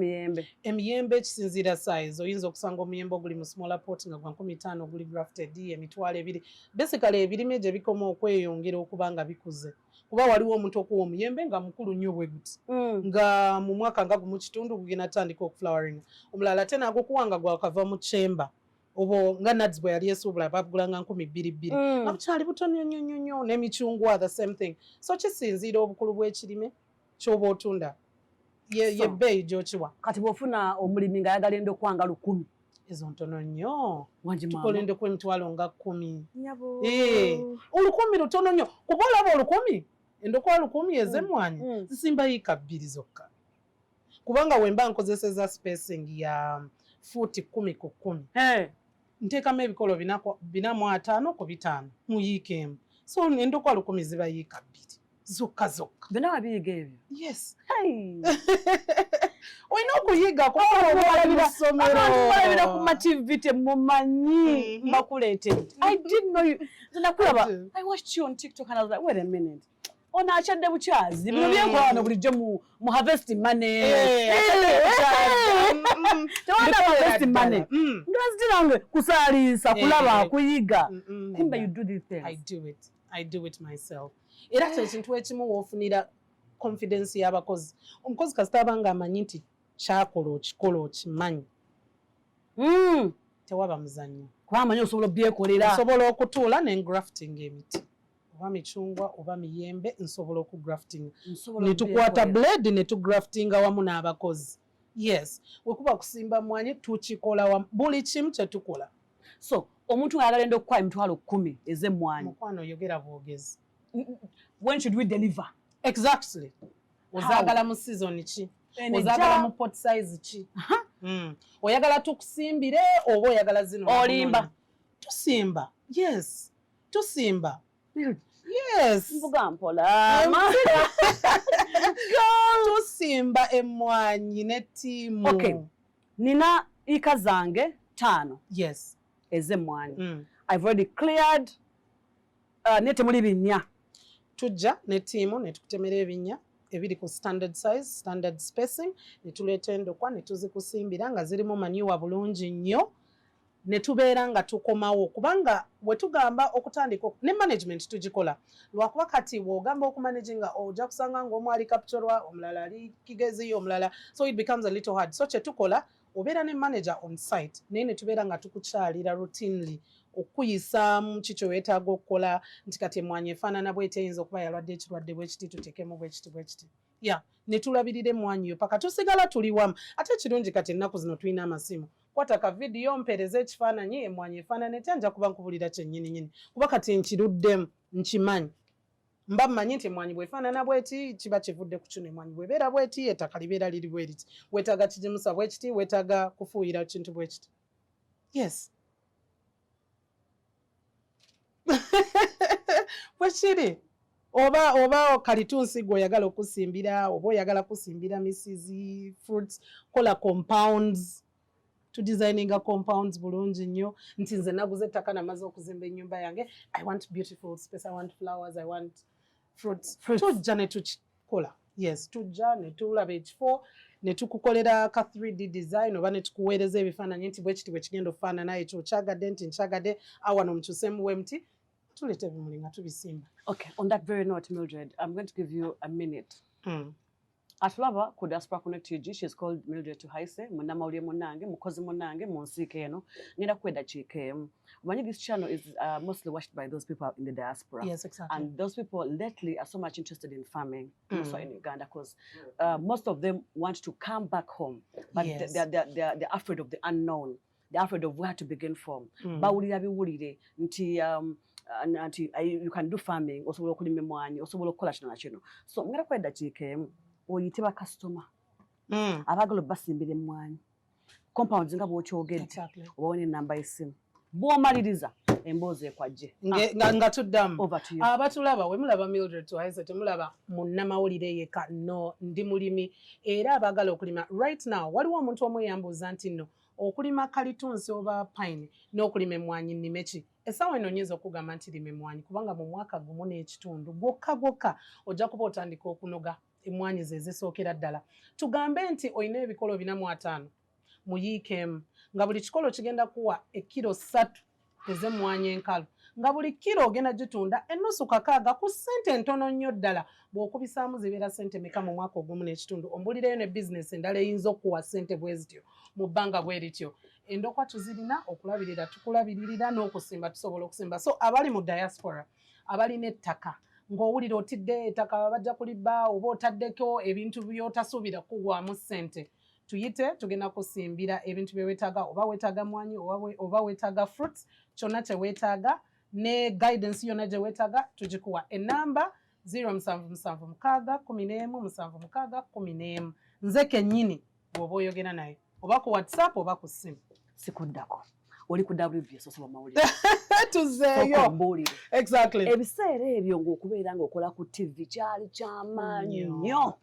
emiyembe kisinziira size oyinza okusanga omuyembe oguli mu smaller pot nga gwa 15 guli grafted emitwalo 2 basically ebirime gye bikoma okweyongera okuba nga bikuze kuba waliwo omuntu okuwa omuyembe nga mukulu nnyo bwe guti nga mu mwaka nga gumu kitundu gugenda tandika okuflowering omulala ate nagokuwa nga gwakava mu chamber obo nga nuts bwe yali esuubula bagulanga 2,200 nga bukyali butono nnyo n'emicungwa the same thing. So kisinziira obukulu bw'ekirime ky'oba otunda ye bbeeyi gy'okiwa. Kati bw'ofuna omulimi ng'ayagala endokwa nga 100 ezo ntono nnyo tukola endokwa emitwalo nga 10 1000 lutono nnyo kuba olaba 1000 endokwa 1000 ez'emmwanyi zisimba yiika 2 zokka kubanga wemba nkozeseza spacing ya fuuti 10 ku 10 nteekamu ebikolo 4 ku 5 mu yiika emu so endokwa 1000 ziba yiika 2 zokka byonna wabiyiga ebyo? Yes. Olina okuyiga kubalabira ku ma-TV temumanyi bakuleetedde. I didn't know you. Nakulaba, I watched you on TikTok and I was like, wait a minute. Ono akyadde bukyazi bino byenkola wano bulijjo mu harvest money. Tewanda harvest money. Ndazitirange kusaaliisa kulaba kuyiga. Kumbe you do these things. I do it myself. Era ekintu ekimu woofunira confidence y'abakozi. Omukozi kasita abanga amanyi nti kyakola okikola okimanyi. Tewaba muzannyo. Kwamanyi osobola obyekolera. Osobola okutuula ne grafting emiti. Oba micungwa oba miyembe nsobola okugrafting. Ne tukwata blade ne tugraftinga wamu n'abakozi. yes wekuba kusimba mwanyi tukikola wa buli kimu kye tukola. So omuntu ayagala enda okukwaya emitwalo 10 ez'emmwanyi mukwano yogera bwogezi. When should we deliver? Exactly. Ozagala mu season ki? Ozagala mu pot size ki? Oyagala tukusimbire oba oyagala zino olimba? Tusimba. Yes. Tusimba. Yes. Mvuga mpola. Tusimba emmwanyi ne ttiimu. Okay. Nina ika zange 5. Yes. Ez'emmwanyi. I've already cleared nete muli binnya. Tujja ne ttiimu ne tukutemera ebinnya ebiri ku standard size, standard spacing, ne tuleeta endokwa ne tuzikusimbira nga zirimu manure bulungi nnyo. Ne tubeera nga tukomawo kubanga bwe tugamba okutandika ne management tugikola lwakuba kati bw'ogamba okumanaginga ojja kusanga ng'omu ali capturwa omulala ali kigezi omulala, so it becomes a little hard. So kye tukola obeera ne manager on site naye ne tubeera nga tukukyalira routinely okuyisaamu kiki weetaaga okukola nti kati emmwanyi efaanana bw'eti eyinza okuba yalwadde ekirwadde bwekiti tuteekemu bwekiti bwekiti ne tulabirira emmwanyi yo paka tusigala tuli wamu. Ate ekirungi kati ennaku zino tulina amasimu, kwata ka vidiyo mpeereza ekifaananyi emmwanyi efaanana etya nja kuba nkubulira kyennyininyini kuba kati nkiruddemu nkimanyi mba mmanyi nti emmwanyi bw'efaanana bweti kiba kivudde ku kino, emmwanyi bw'ebeera bweti ettaka libeera liri bwe riti, weetaaga kigimusa bwekiti, weetaaga kufuuyira kintu bwekiti. Yes. Bwekiri oba kalitunsi gweoyagala okusimbira oba oyagala kusimbira misizi fruits, kola compounds. Tudesigninga compounds bulungi nnyo nti nze naguze ettaka namaze okuzimba ennyumba yange, I want beautiful space, I want flowers, I want fruits. Tujja ne tukikola. Yes, tujja ne tulaba ekifo ne tukukolera ka 3D design oba ne tukuweereza ebifaananyi nti bwekiti bwe kigenda okufaanana ekyo okyagadde nti nkyagadde awano mukyuseemu wemuti tuleta ebimuli nga tubisimba. Okay, on that very note, Mildred, I'm going to give you a minute. Atulaba ku Diaspora Connect TG, she's called Mildred Tuhaise, munnamawulire munnange, mukozi munnange mu nsiike eno. Ngenda kwedakiika emu. Manyi this channel is mostly watched by those people in the diaspora. Yes, exactly. And those people lately are so much interested in farming, also in Uganda, because most of them want to come back home, but yes. they're afraid of the unknown. They're afraid of where to begin from. Bawulira biwulire nti you can do farming, osobola okulima emmwanyi, osobola okukola kino na kino. So ngenda kwedakiika emu. Oyite ba customer abagala basimbira emmwanyi compounds nga bw'okyogedde obawone ennamba y'essimu bw'omaliriza emboozi ekwajje nga tuddamu. Abatulaba we mulaba Mildred Tuhaise temulaba munnamawulire yeka, no ndi mulimi era abagala okulima. Right now waliwo omuntu omu eyambuuza nti nno okulima kalitunsi oba pine n'okulima emmwanyi nnime ki? Essaawa eno nyinza okugamba nti lima emmwanyi kubanga mu mwaka gumu n'ekitundu gwokka ojja kuba otandika okunoga emmwanyi ze zisookera ddala. Tugambe nti olina ebikolo 4 muyiikeemu nga buli kikolo kigenda kuwa ekiro 3 ez'emmwanyi enkalu, nga buli kiro ogenda gitunda ennusu kakaaga ku ssente ntono nnyo ddala. Bw'okubisaamu zibeera ssente meka mu mwaka ogumu n'ekitundu? Ombulireyo ne bizinesi endala eyinza okuwa ssente bwe zityo mu bbanga bwe lityo. Endokwa tuzirina okulabirira, tukulabiririra n'okusimba tusobola okusimba. So abali mu diaspora abalina ettaka ng'owulira otidde ettaka bajja kulibba oba otaddeko ebintu by'otasuubira kugwamu ssente, tuyite tugenda kusimbira ebintu bye weetaaga, oba weetaaga mmwanyi oba weetaaga fruits, kyonna kye weetaaga ne guidance yonna gye weetaaga tugikuwa. Ennamba 0776117611. Nze kennyini bw'oba oyogera naye oba ku WhatsApp oba ku ssimu. Sikuddako. Oli ku WBS osoba mawulire. Tuzeeyo. Exactly. Ebiseera ebyo ng'okubeera ng'okola ku TV kyali ky'amaanyi nnyo.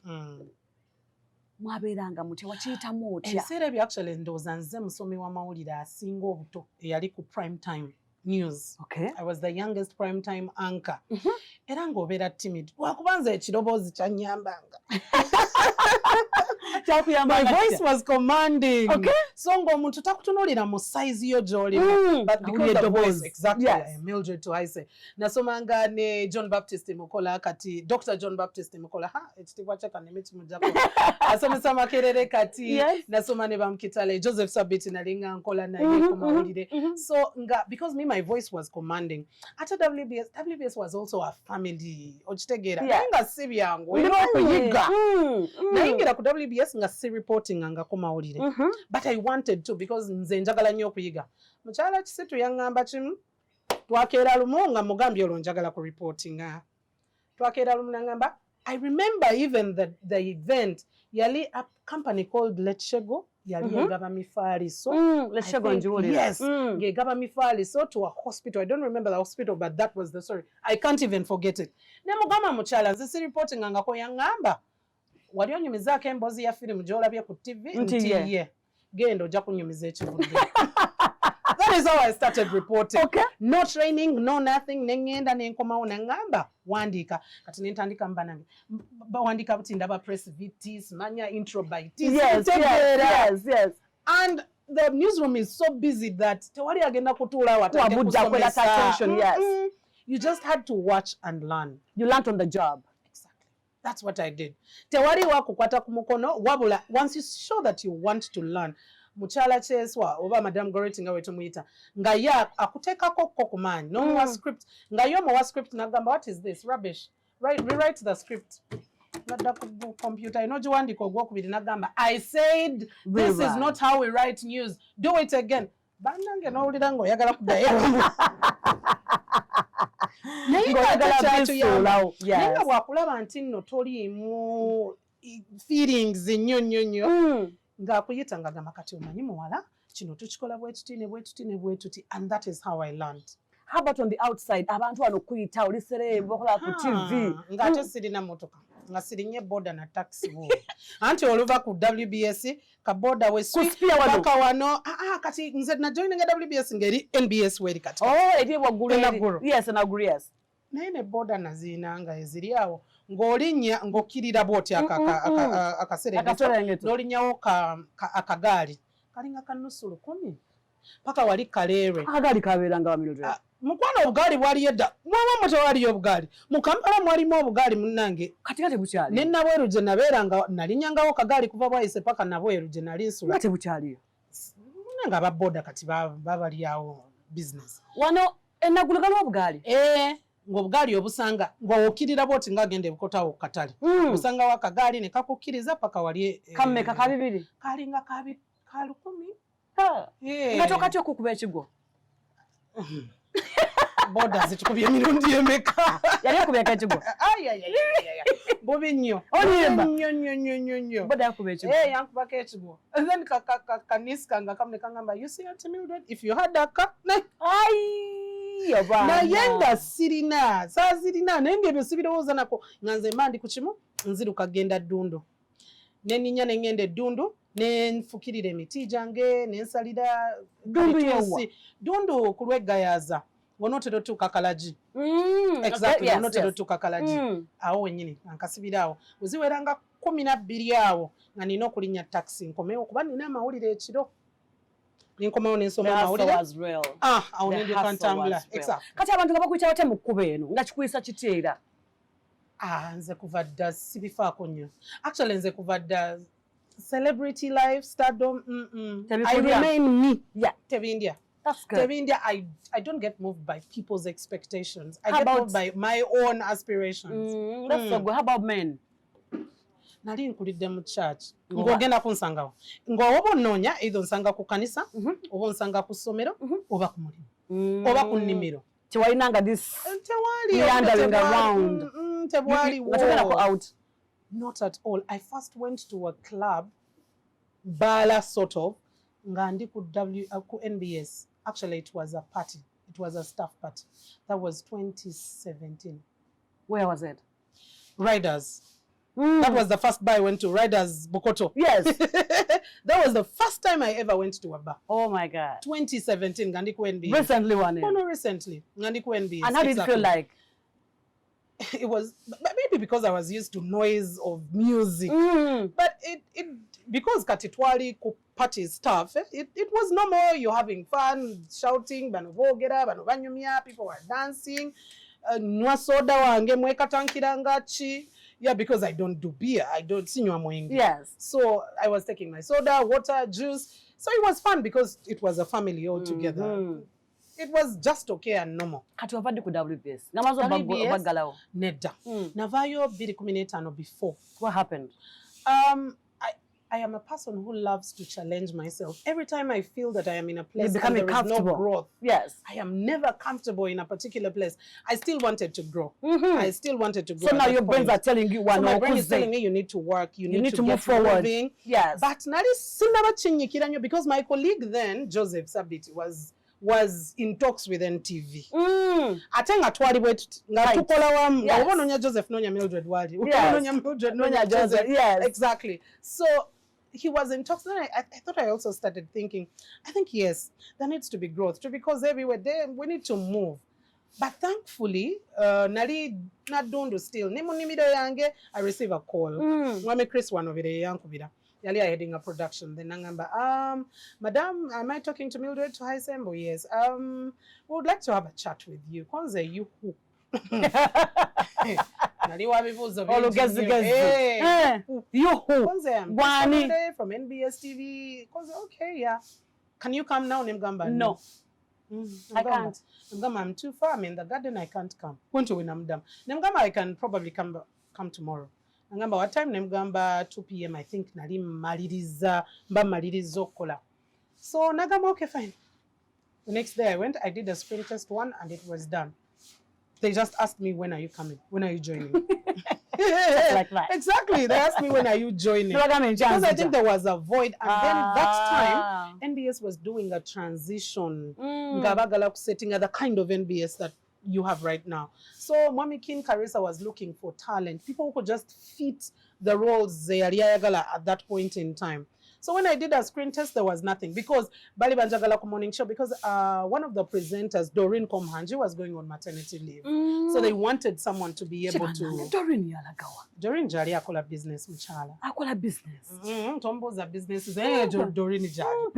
Mwabeeranga mutya, wakiyitamu otya? Ebiseera ebyo actually ndowooza nze musomi w'amawulire asinga obuto eyali ku prime time news. Okay. I was the youngest prime time anchor. Era ng'obeera timid. Lwakubanza ekiroboozi kyannyambanga. My voice was commanding. Okay. So ng'omuntu takutunuulira mu size yo gy'olimu. But because of voice, exactly, yes. Mildred Tuhaise. Nasomanga ne John Baptist Mukola kati, Dr. John Baptist Mukola. Ekitiibwa kye kaneme kimujjako. Asomesa Makerere kati. Yes. Nasoma ne Bamkitale. Joseph Sabiti nalinga nkola naye ku mawulire. So because me my voice was commanding. At WBS was also a family. Ochitegera. Yeah. Nga si byangu. Okuyiga. Nayingira ku WBS nga si reporting nga ko mawulire. But I wanted to because nze njagala nnyo okuyiga. Mukyala Kisitu yaŋŋamba kimu. Twakeera lumu nga mugambye olwo njagala ku reporting. Twakeera lumu n'aŋŋamba, I remember even the event yali a company called Letshego yali egaba mifaaliso. Letshego njiwulira. Yes, ng'egaba mifaaliso to a hospital. I don't remember the hospital, but that was the story. I can't even forget it. Ne mugamba mukyala nze si reporting nga ko yaŋŋamba. Wali onyumizaako emboozi ya firimu gy'olabye ku TV nti ye. Genda ojja kunyumiza ekivudde. That is how I started reporting. Okay. No training, no nothing. Nengenda nenkomawo nengamba wandika. Kati nentandika mbanange. Wandika buti ndaba press VTs, manya intro by T. Yes. And the newsroom is so busy that tewali agenda kutuula watake kusomesa. Attention, yes. You just had to watch and learn. You learned on the job. Exactly. That's what I did. Tewali wakukwata ku mukono wabula once you show that you want to learn. Muchala Cheswa oba Madam Goreti nga wetumuyita nga ya akutekako ko kumanyi no more script nga yo mo script nagamba what is this rubbish rewrite the script nadda ku computer inoji wandiko ogwokubiri nagamba I said this is not how we write news, do it again. Bannange n'owulira ng'oyagala kuddayo naye nga bwakulaba nti nno toliimu feelings nnyo ng'akuyita ng'agamba kati omanyi muwala kino tukikola bwetuti ne bwetuti ne bwetuti, and that is how I learned. How about on the outside abantu wano kuyita oli serebe okola ku TV ng'ate sirina motoka nga sirinye boda na taxi wo anti oluva ku WBS ka boda we paka wano kati nze na joining WBS ngeri NBS weri kati eri waggulu yes naye ne boda nazina nga eziri awo ng'olinnya ng'okkirira bw'oti akaserengeto n'olinnyawo akagaali kalinga kanusu 1,000 paka wali Kaleerwe. Akagaali kabeeranga wa Mildred. Mukwano obugaali bwali edda mwamu tewaliyo obugaali mu Kampala mwalimu obugaali munnange kati bukyali ne Nabweru gye nabeeranga nalinnyangawo kagaali kuva Bwayise paka Nabweru gye nali nsula kati bukyaliyo munnange ababoda kati babali awo business wano enagulu galiwo obugaali ng'obugaali obusanga ng'owokkirira bwoti ng'agenda ebukotawo ku katale osangawo akagaali ne kakukkiriza paka wali kammeka kabibiri kalinga ka 10 nga tokati okukuba ekigo boda zitukubye emirundi emeka yali akubeka ekigo bubi nnyo nnyo boda yakuba ekigo yankubako ekigo then kanisi nga kamne kangamba you see Auntie Mildred if you had a car naye nga sirina saazirina naye ng'ebyo sibirowooza nako nga nze mba ndi ku kimu nziruka genda ddundu neninya nengenda eddundu nenfukirira emiti gyange nensalira dundu ku lweggayaza ng'onootera otuuka Kalagi exactly onootera otuuka Kalagi awo wennyini ankasibira awo weziwera nga 12 awo nga nina okulinnya taxi nkomewo kuba nina amawulire ekiro ninkomawo nensoma amawulire awo nendyoka ntambula kati abantu nga bakuyita bate mu kkubo eno nga kikuyisa kiteera nze kuva dda sibifaako nnyo actually nze kuva dda celebrity life stardom I remain me tebindya tebindya I don't get moved by people's expectations. I get moved by my own aspirations. That's so good. How about men? Nali nkulidde mu church ng'ogenda kunsangawo ng'oba onnoonya either onsanga ku kanisa oba onsanga ku ssomero oba ku mulimu oba ku nnimiro tewalinanga this meandering around tewaliwo out. Not at all. I first went to a club bala sort of nga ndi ku NBS. Actually it was a party, it was a staff party. That was 2017. Where was it? Riders. That was the first bar I went to, Riders Bokoto. Yes. That was the first time I ever went to a bar. Oh my God. 2017, Ngandiku NBS. Recently one. Oh no, recently. Ngandiku NBS. And how did it feel like? It was maybe because I was used to noise of music. But it because katitwali ku party stuff, it was normal. You're having fun, shouting, bano vogera, bano banyumya, people were dancing. Nwa soda wange mwekatankiranga chi. Yeah, because I don't do beer. I don't sinywa mwingi. Yes. So I was taking my soda, water, juice. So it was fun because it was a family all together. it was just okay and normal. Kati wavadde ku WBS. Ngamazo bagalawo. Nedda. Navayo 2015 before. What happened? I am a person who loves to challenge myself. Every time I feel that I am in a place where there is no growth, yes, I am never comfortable in a particular place. I still wanted to grow. I still wanted to grow. So now your brains are telling you, so my brain is telling me you need to work, you need to move forward. Moving. Yes. But nali because my colleague then, Joseph Sabiti, was in talks with NTV. Ate nga twalibwe nga tukola wamu nga oba nonya Joseph nonya Mildred wali. Nonya Mildred nonya Joseph. Yes. Exactly. So he was in talks. Then I thought I also started thinking, I think yes, there needs to be growth too, because everywhere there we need to move. But thankfully, nali nadundu still. Nimunimido yange, I receive a call. Mwame Chris wanovire yankubira. Yali are heading a production. Then Nangamba, Madam, am I talking to Mildred Tuhaise? Yes. We would like to have a chat with you. Kwanza you who? You who? Kwanza from NBS TV. Kwanza okay, yeah. Can you come now, Nemgamba? No. I can't. Nemgamba, I'm too far. I'm in the garden. I can't come. Nemgamba, I can probably come tomorrow. Ngamba what time? Nemgamba 2 p.m. I think nali maliriza okola. So nagamba okay fine. The next day I went, I did a screen test one and it was done. They just asked me, when are you coming? When are you joining? Like that. Exactly. They asked me, when are you joining? Because I think there was a void. And then that time, NBS was doing a transition. Ngabagala setting the kind of NBS that you have right now. So Mwami King Karisa was looking for talent. People who could just fit the roles they are at that point in time. So when I did a screen test, there was nothing because Bali Banjagala morning show, because one of the presenters, Doreen Komhanji, was going on maternity leave. So they wanted someone to be able to. Doreen yalagawa. Doreen Jali akola business mchala. Akola business. Tomboza businesses. Doreen Jali.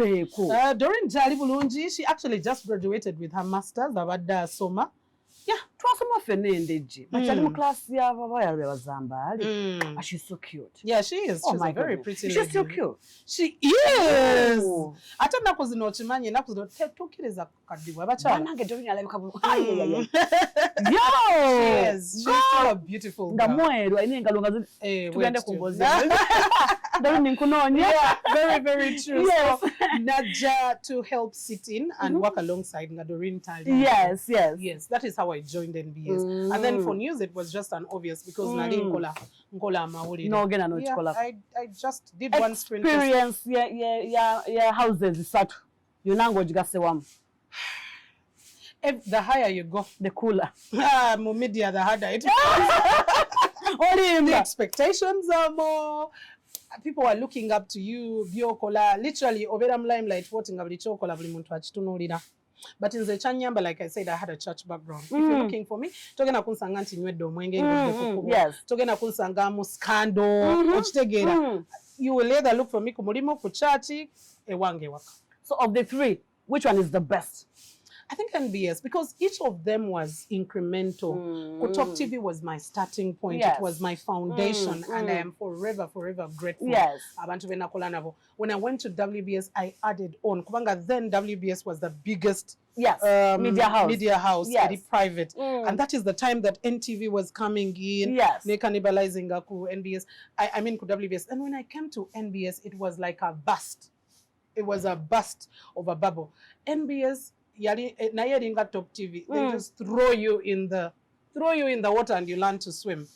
Doreen Jali bulungi. She actually just graduated with her master's. Abadda Soma. Yeah, twasoma fene ndeji. Machali mu class ya baba ya bazambali. She's so cute. Yeah, she is. She's a very pretty lady. She's so cute. She is. Ata naku zino chimanye naku zino tukiriza kadiwa bachala. Banange Doreen alabika bu. Yo! She is. She's still a beautiful girl. Ndamweru ine ngalunga tugende kumbozi. Doreen nkunonya. Yeah, very very true. Yes. So Naja to help sit in and work alongside Doreen Tali. Yes, yes. Yes, that is how I joined NBS. And then for news it was just an obvious because nali nkola amawulire. No gena no chikola. I just did one screen test. Experience yeah houses isatu. Yonango jigase wamu. The higher you go, the cooler. More media, the harder it is. The expectations are more. People are looking up to you. Biokola, literally, Oberam limelight, voting of the chokola, but in the Chanyamba, like I said, I had a church background. If you're looking for me, Togena Kunsanganti Nwedo Mwenge, yes, Togena Kunsangamu Skando, you will later look for me Kumurimo, Kuchachi, Ewange Waka. So of the three, which one is the best? I think NBS, because each of them was incremental. Kutok TV was my starting point. Yes. It was my foundation. And I am forever grateful. Yes. When I went to WBS, I added on. Kubanga, then WBS was the biggest media house. Yes. Private. And that is the time that NTV was coming in. Yes. Cannibalizing NBS. I mean, WBS. And when I came to NBS, it was like a bust. It was a bust of a bubble. NBS, Nayaringa Top TV, they just throw you in the water and you learn to swim.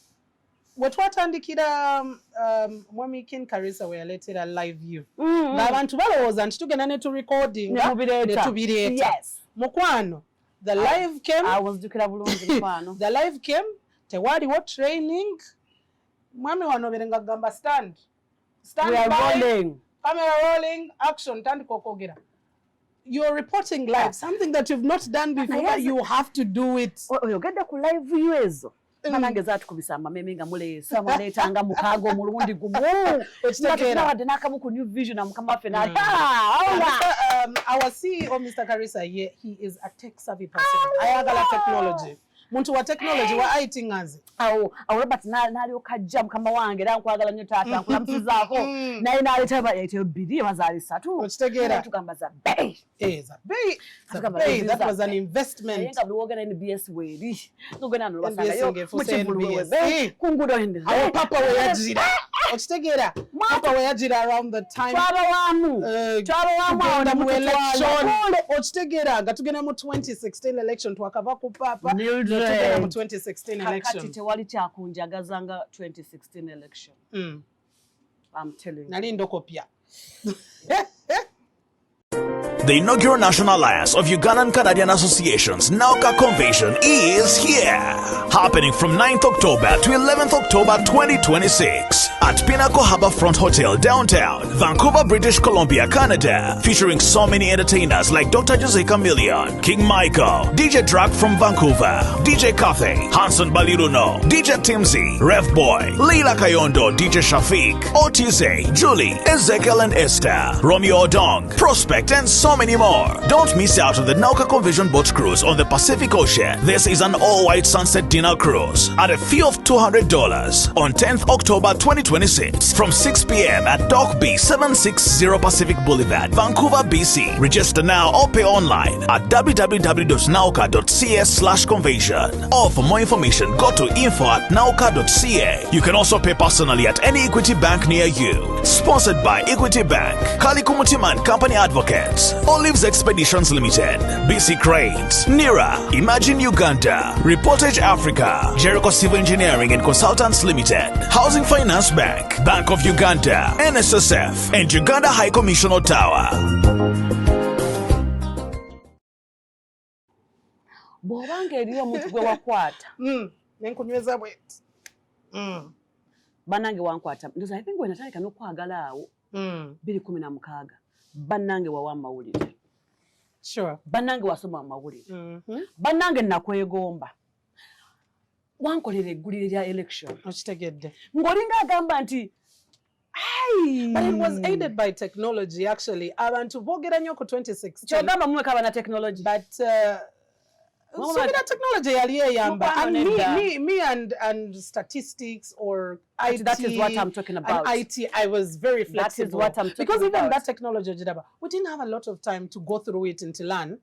What andikira Mwami King Karisa were later a live view. Na abantu balowoza nti tugenda to recording netubireta. Yes. Mukwano, the live came. I was dukira bulungi mukwano. The live came. Tewali what training. Mwami wanoberenga gamba stand. We are rolling. Camera rolling. Action. Tandi kokogera. You're reporting live, something that you've not done before, but you have to do it. Oyogedde ku live view ezo. Manange zaatu kubisamba meminga mule sama letanga mukago mulundi gumu. Ekitegeera wadde nakamu ku New Vision na mukama ffe na. Our CEO Mr. Karisa, he is a tech savvy person. Ayagala technology. muntu wa technology wa IT ngazi awo Robert nali okajja mukama wange era nkwagala nnyo taata nkulamusizaako naye n'aleeta etyo bbiri bazaali ssatu okitegeera tugamba za bay za bay that was an investment nga buli woogera NBS weeri nogenda NBS kungudo awo papa we yajira okitegeera papa we yajira around the time twaba mu election okitegeera nga tugenda mu 2016 election twakava ku papa tugenda mu 2016 election kati tewali kyakunjagaza nga 2016 election I'm telling you nali ndokopya The inaugural National Alliance of Ugandan Canadian Associations NAUCA Convention is here, happening from 9th October to 11th October 2026 at Pinnacle Harbourfront Hotel downtown, Vancouver, British Columbia, Canada, featuring so many entertainers like Dr. Jose Chameleon, King Michael, DJ Drac from Vancouver, DJ Cathay, Hanson Baliruno, DJ Timsy, Rev Boy, Leila Kayondo, DJ Shafiq, Otize, Julie, Ezekiel and Esther, Romeo Odong, Prospect, and so many more. Don't miss out on the NAUCA Convention Boat Cruise on the Pacific Ocean. This is an all-white sunset dinner cruise at a fee of $200 on 10th October 2026 from 6 p.m. at Dock B 760 Pacific Boulevard, Vancouver, BC. Register now or pay online at www.nauca.ca/convention. Or for more information, go to info@nauca.ca. You can also pay personally at any Equity Bank near you. Sponsored by Equity Bank, Kalikumutiman Company Advocates, Olives Expeditions Limited, BC Cranes, NIRA, Imagine Uganda, Reportage Africa, Jericho Civil Engineering and Consultants Limited, Housing Finance Bank, Bank of Uganda, NSSF, and Uganda High Commission Ottawa. bw'obanga eriyo omuntu gwe wakwata nenkunyweza bwet bannange wankwata ndoza I think we natandika n'okwagala awo 2016 bannange wawa amawulire sure bannange wasoma amawulire bannange nakwegomba wankolera eggulire lya election okitegedde ng'olinga agamba nti but it was aided by technology actually abantu boogera nnyo ku 2016 kyogamba mumeka abana technology but technology yali eyamba and me and statistics or IT, that is what I'm talking about. And IT, I was very flexible. That is what I'm talking because even about. that technology, we didn't have a lot of time to go through it and to learn.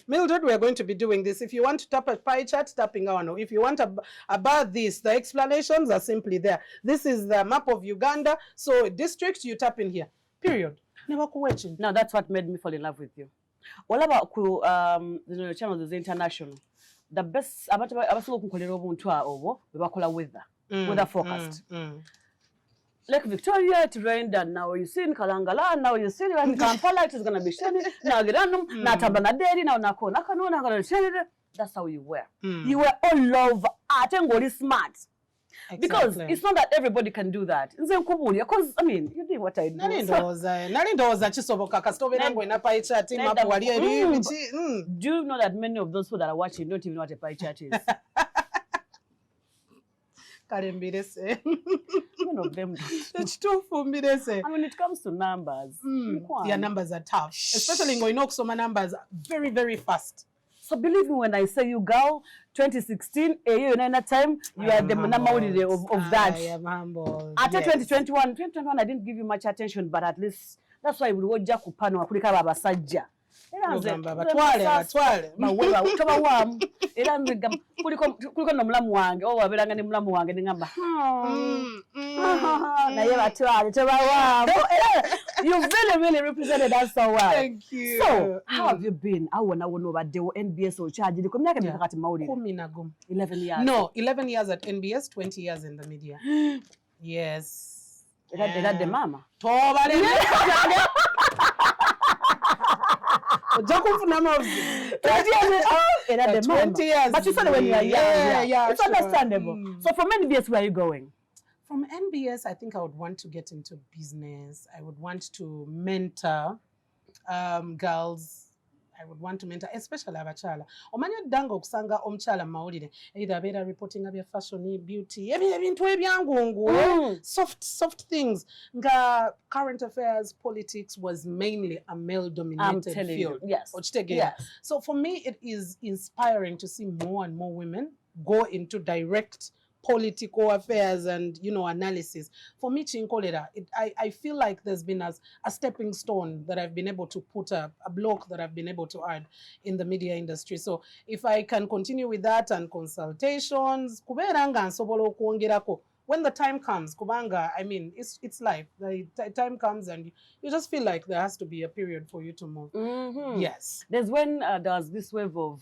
Mildred, we are going to be doing this. If you want to tap a pie chart, tapping on. If you want about this, the explanations are simply there. This is the map of Uganda. So district, you tap in here. Period. Never question. Now that's what made me fall in love with you. Walaba ku the channels international. The best abasobola okunkolera obuntu obwo bwe bakola weather forecast. Like Victoria, it rained, and now you see in Kalangala, now you see in Kampala, it is going to be shiny. Now Giranum, Natabana, now Nakona, that's how you were. You were all over art and what is smart. Exactly. Because it's not that everybody can do that. Because, I mean, you did what I do. Do you know that many of those people that are watching don't even know what a pie chart is? Many of them don't. And when it comes to numbers, numbers are tough. Especially when you know numbers very, very fast. So believe me when I say you girl, 2016, a year in that time, you are the number of that. I am humble. After 2021, I didn't give you much attention, but at least that's why we would just kupano kulika baba sajja. Kuliko nomulamu wange waberanga ne mulamu wange ngamba naye batwale tebawaabo. You really represented us so well. Thank you. So how have you been? Awona wono baddewo NBS ocharge liko myaka meka kati mawulire 11 years. No, 11 years at NBS, 20 years in the media. Yes. Era de mama Jacob number 20 years. But you said when you are young. Yeah, it's understandable. So from NBS, where are you going? From NBS, I think I would want to get into business. I would want to mentor girls I would want to mentor, especially abachala. Omanya danga okusanga omuchala mawulire either abeera reporting abya fashion, beauty, ebintu ebyangungu, soft things. Nga current affairs, politics was mainly a male-dominated field. Yes. So for me, it is inspiring to see more and more women go into direct political affairs and, you know, analysis. For me, Chinkolera, I feel like there's been a stepping stone that I've been able to put a block that I've been able to add in the media industry. So if I can continue with that and consultations, kuberanga nsobola okuongerako. When the time comes, kubanga, I mean, it's life. The time comes and you just feel like there has to be a period for you to move. Yes. There's when there's this wave of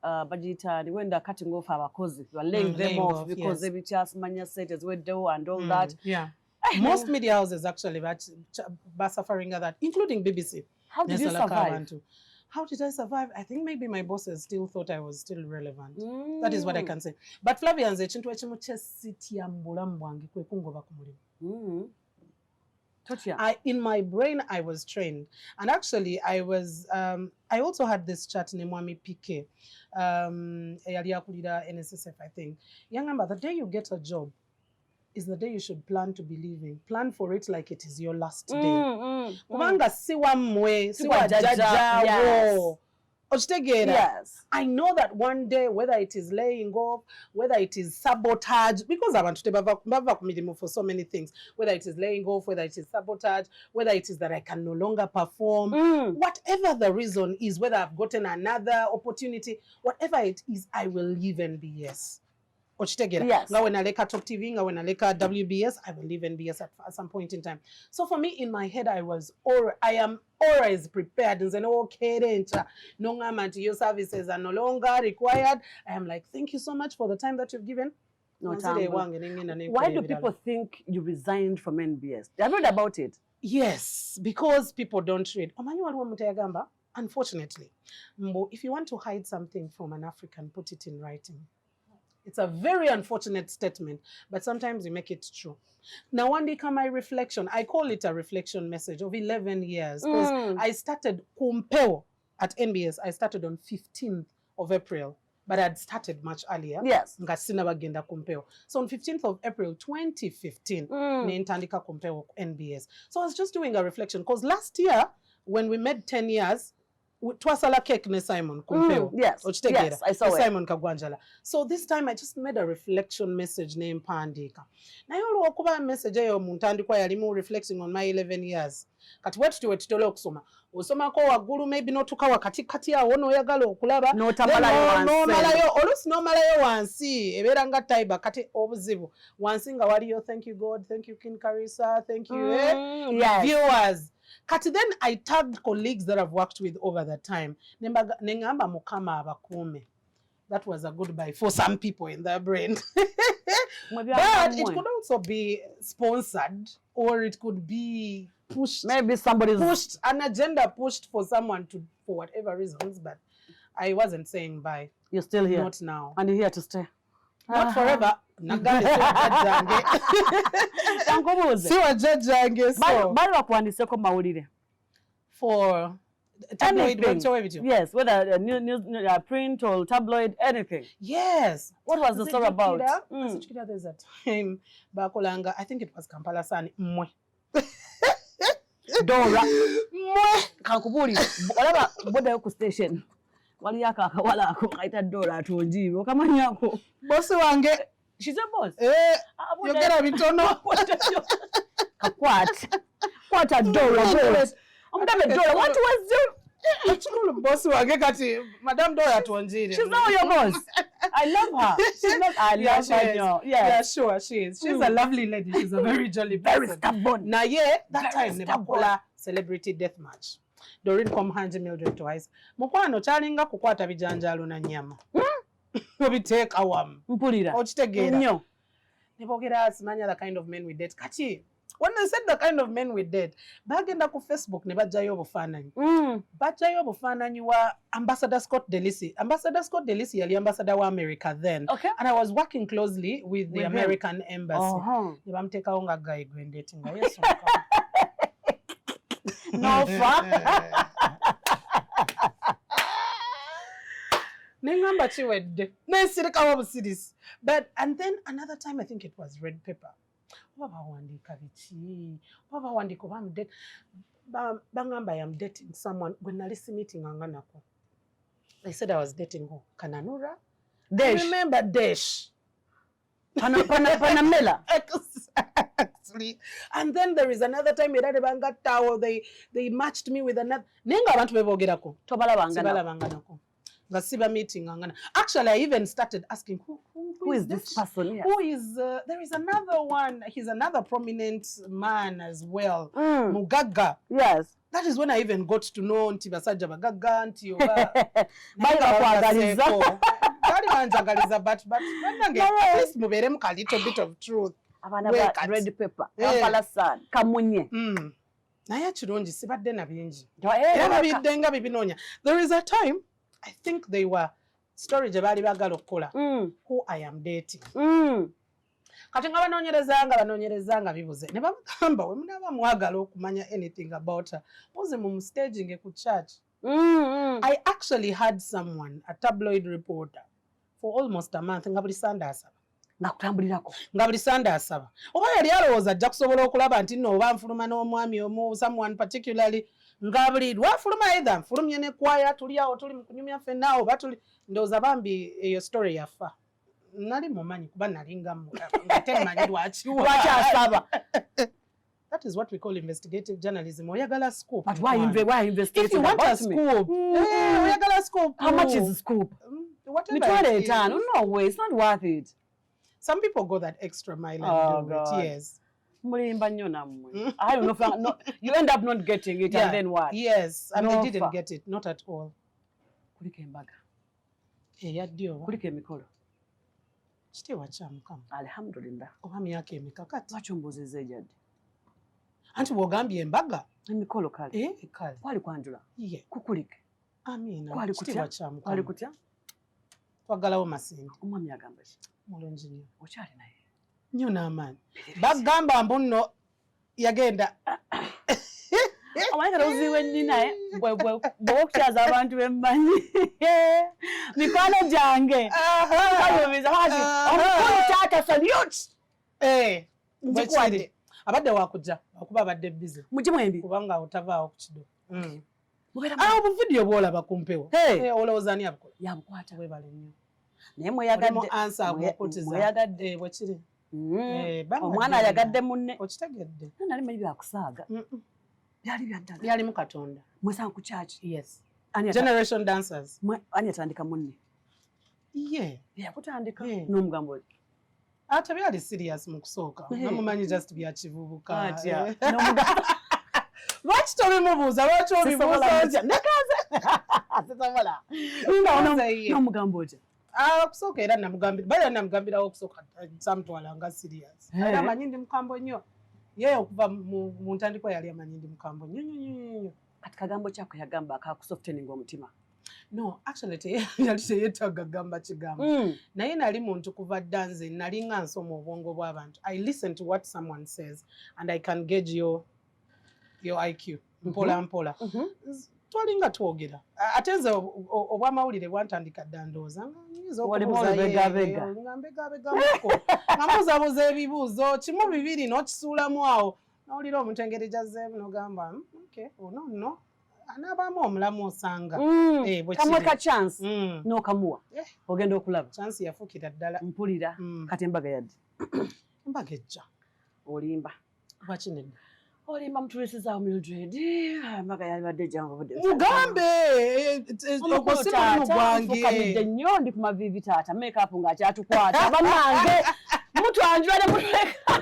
Bajita, when they're cutting off our causes, you are laying them off because every chance mania set is with do and all that. Yeah. Most media houses actually are suffering at that, including BBC. How did you survive? How did I survive? I think maybe my bosses still thought I was still relevant. That is what I can say. But Flavia nze chintu ekimu kyesitiyambulamu bwange kwe kungoba ku mulimu. In my brain, I was trained. And actually, I also had this chat named Mwami PK, yali akulira NSSF, I think. Yangamba, the day you get a job is the day you should plan to be leaving. Plan for it like it is your last day. Kubanga siwa mwe, siwa jaja. Yes. I know that one day, whether it is laying off, whether it is sabotage, because I want to bava for so many things, whether it is laying off, whether it is sabotage, whether it is that I can no longer perform, whatever the reason is, whether I've gotten another opportunity, whatever it is, I will leave NBS. Yes. When I like Top TV, when I like WBS, I will leave NBS at some point in time. So for me, in my head, I am always prepared and saying, okay, your services are no longer required. I am like, thank you so much for the time that you've given. Why do people think you resigned from NBS? They have read about it. Yes, because people don't read. Unfortunately, if you want to hide something from an African, put it in writing. It's a very unfortunate statement, but sometimes you make it true. Now, one day, my reflection, I call it a reflection message of 11 years. Because I started Kumpeo at NBS. I started on 15th of April, but I'd started much earlier. Yes. So on 15th of April, 2015, Nintandika Kumpeo NBS. So I was just doing a reflection, because last year, when we made 10 years, Twasala cake ne Simon Kumpeo. Yes, I saw it. Simon Kagwanjala. So this time I just made a reflection message named Pandika. Na yolo wakuba message yo muntandikwa yalimu reflecting on my 11 years. Kati wetu wetitolo okusoma. Osoma ko wagulu maybe notuka wakati kati ya wono oyagala okulaba. No malayo olusi no malayo wansi ebera nga taiba kati obuzibu. Wansi nga waliyo thank you God, thank you King Karisa, thank you viewers. Kati then I tagged colleagues that I've worked with over that time. Nengamba mukama abakume. That was a goodbye for some people in their brain. But it could also be sponsored, or it could be pushed. Maybe somebody's pushed, an agenda pushed for someone to, for whatever reasons. But I wasn't saying bye. You're still here. Not now. And you're here to stay. Not forever. For tabloid, yes, whether news, print or tabloid, anything. Yes. What was the story about? There's a time Bakolanga, I think it was Kampala Sani. Dora. Kankuburi. Whatever Boda station. Waliaka wala kukaita Dora to Jibo. Kamanyako. Boss wange. She's a boss. You get a bitono. What a Dora. Dora, what was your boss? Madam Dora Tuanjiri. She's not your boss. I love her. I love her. Yeah, sure, she is. She's a lovely lady. She's a very jolly person. Very stubborn. Now, yeah, that time never call celebrity death match. Doreen come hands Mildred Tuhaise. Mukwano chalinga kukwata bijanjalo na nyama. Obiteka awam. Mpulira. Ochitegera. Nnyo. Nebogera simanya the kind of men we date. Kati. When I said the kind of men we did, bagenda ku Facebook ne bajjayo obufaananyi. Bajjayo obufaananyi wa Ambassador Scott Delisi. Ambassador Scott Delisi yali ambassador wa America then. Okay. And I was working closely with the American embassy. Ne bamteekawo nga guy gwendeti nga yesu. No fun. Nengamba chiwedde. Nesirikawo busirisi. But, and then another time, I think it was red pepper. Baba wandika bichi. Baba wandiko bangamba I am dating someone. When I listen meeting anganako. I said I was dating who? Kananura? Desh. I remember Desh. Panamela. Exactly. And then there is another time they matched me with another. Nenga abantu bebogerako. Tobala bangana. Banganako. Gasiba meeting angana. Actually, I even started asking who is this person? Yes. Who is there is another one. He's another prominent man as well. Mugaga. Yes. That is when I even got to know Nti Basajja Bagaga, Nti Oba. But at least muberemu a little bit of truth. Red pepper. Kapalasan. Kamunye. Naye kirungi sibadde na bingi. Era babidde nga bibinoonya. There is a time, I think they were story gye baali baagala okukola. Who I am dating. Kati nga banoonyerezanga bibuze. Ne bagamba we munaaba mwagala okumanya anything about her. Muze mu staging ku church. I actually had someone, a tabloid reporter, for almost a month nga buli Sunday asaba. Nakutambulirako. Nga buli Sunday asaba. Oba yali alowooza ajja kusobola okulaba nti nno oba nfuluma n'omwami omu, someone particularly, nga buli lwafuluma either nfulumye ne kwaya tuli awo tuli mu kunyumya ffenna oba tuli ndowooza bambi eyo story yafa. Nali mumanyi kuba nalinga ngatemanyi lwaki asaba. That is what we call investigative journalism. Oyagala scoop. But why investigate? If you want a scoop, oyagala scoop. How much is the scoop? Whatever it is. No way, it's not worth it. Some people go that extra mile and do it. Yes. I don't know. No, you end up not getting it, and then what? Yes, and they didn't get it. Not at all. Kulika embaga. Yaddio. Kulika emikolo. Kiteewa kya Mukama. Alhamdulillah. Oba myaka emeka kati. Lwaki ombuzizza ejjadde? Anti bw'ogambye embaga. Emikolo kale. Kale. Kwali kwanjula. Ye. Kukulike. Amiina. Kiteewa kya Mukama. Kwali kutya? Twagalawo masindi. Omwami agamba ki? Mulungi nnyo. Okyali naye. Nnyo n'amaanyi. Bagamba mbu nno yagenda. Omanyika toziwe nnina bw'okukyaza abantu bemmanyi. Mikwano gyange. Kalumiza hati. Omukulu taata salute. Njikwade. Abadde wakujja. Wakuba abadde busy. Mugimu embi. Kubanga otavaawo ku kido. Obuvidiyo bw'olaba ku mpewo. Olowooza ani abukola? Yabukwata. Weebale nnyo. Naye mweyagadde. Mweyagadde bwe kiri. Omwana ayagadde munne. Okitegedde. Nali manyi byakusaaga. Byali byaddala. Byalimu Katonda. Mwesanga ku church. Yes. Generation dancers. Ani atandika munne? Ye. Yakutandika n'omugambo oli. Ate byali serious mu kusooka. Namumanyi just bya kivubuka. Lwaki tobimubuuza? Lwaki obibuuza? Nekaze. Sisobola. N'omugambo otya? Kusooka era namugambirawo okusooka samutwala nga serious. Era amanyi ndi mukambwe nnyo. Ye okuva mu ntandikwa yali amanyi ndi mukambwe nnyo. Kati kagambo kyako yagamba akakusofteninga omutima. No, actually yali teyeetaaga gamba kigambo. Naye nali muntu kuva dda nze nali nga nsoma obwongo bw'abantu. I listen to what someone says and I can gauge your IQ. Mpola mpola. Twalinga twogera. Ate nze obwamawulire bwantandika dda ndowooza ngamubuuzabuuza ebibuuzo kimu bibiri n'okisuulamu awo n'owulira omuntu engeri gyazzeemu n'ogamba okay, ono nno anaabaamu omulamu osanga. Kamwe ka chance n'okamuwa ogenda okulaba. Chance yafuukira ddala. Mpulira kati embaga yadde. Embaga ejja. Olimba. Lwaki nedda? Olimba mutulisizaawo Mildred. Embaga yabadde jangu budde. Mugambe okosimulimu gwange. Nfukamidde nnyo ndi ku mavivi taata. Make-up ng'akyatukwata. Bannange mutwanjula ne mutuleka.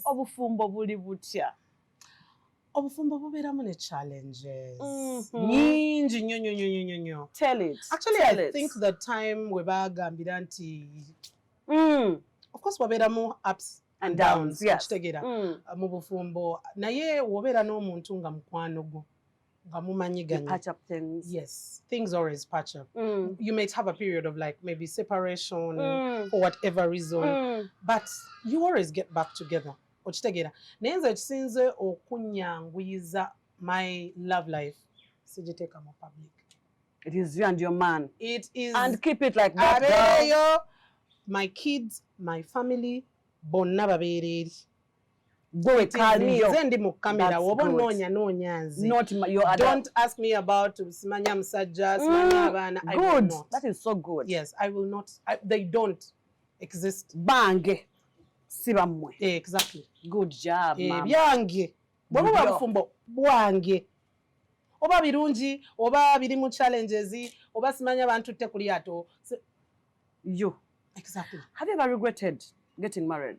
Obufumbo buli butya? Obufumbo bubeeramu ne challenges nyingi nnyo. Tell it. Actually, I think the time we bagambira nti of course wabeeramu ups and downs. Kitegeera mu bufumbo naye wobeera n'omuntu nga mukwano gwo nga mumanyiganye. Patch up things. Yes, things always patch up. You might have a period of like maybe separation for whatever reason, but you always get back together. okitegeera naye nze ekisinze okunyanguyiza my love life sigiteeka mu public. It is you and your man. It is And keep it like that. abeereyo my kids my family bonna babeera eri. Nze ndi mu kamera woba onoonya nze. Don't ask me about simanya musajja simanya abaana. I will not. That is so good. Yes, I will not. They don't exist. Bange siba mmwe. Exactly. Good job, mama. Byange bwe buba bufumbo bwange oba birungi oba biri mu challenges oba simanya abantu tutte ku lyato. You. Exactly. Have you ever regretted getting married?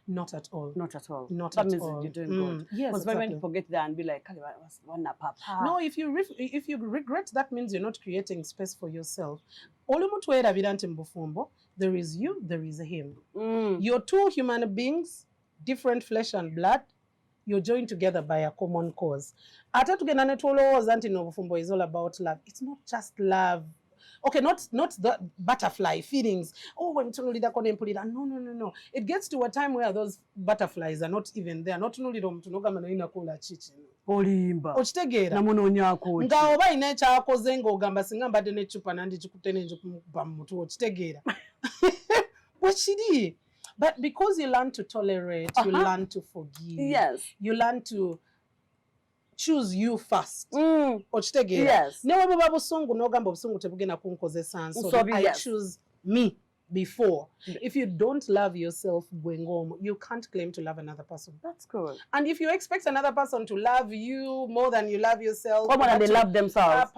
Not at all. Not at all. Not that at means all. you're doing good. Yes, because exactly. when you forget that and be like, papa. No, if you regret, that means you're not creating space for yourself. Olumuntu werabira nti mbufumbo, there is you, there is him. You're two human beings, different flesh and blood. You're joined together by a common cause. Ate tugenda ne twolowooza nti n'obufumbo is all about love. It's not just love. Okay, not the butterfly feelings. Oh, when tunulidako nempulira. No. It gets to a time where those butterflies are not even there. Not tunulira omuntu n'ogamba naye nakola kiki. Olimba. Okitegeera. Namunoonyaako ki. Nga oba ina ekyakoze ng'ogamba singa mbadde n'eccupa nandikikutte n'enjikuba mu mutwe okitegeera. Bwe kiri. But because you learn to tolerate, you learn to forgive. Yes. You learn to choose you first. Okitegeera. Yes. Ne bwe buba busungu n'ogamba obusungu tebugenda kunkozesa nso. I choose me before. If you don't love yourself, you can't claim to love another person. That's good. And if you expect another person to love you more than you love yourself, or more than they love themselves,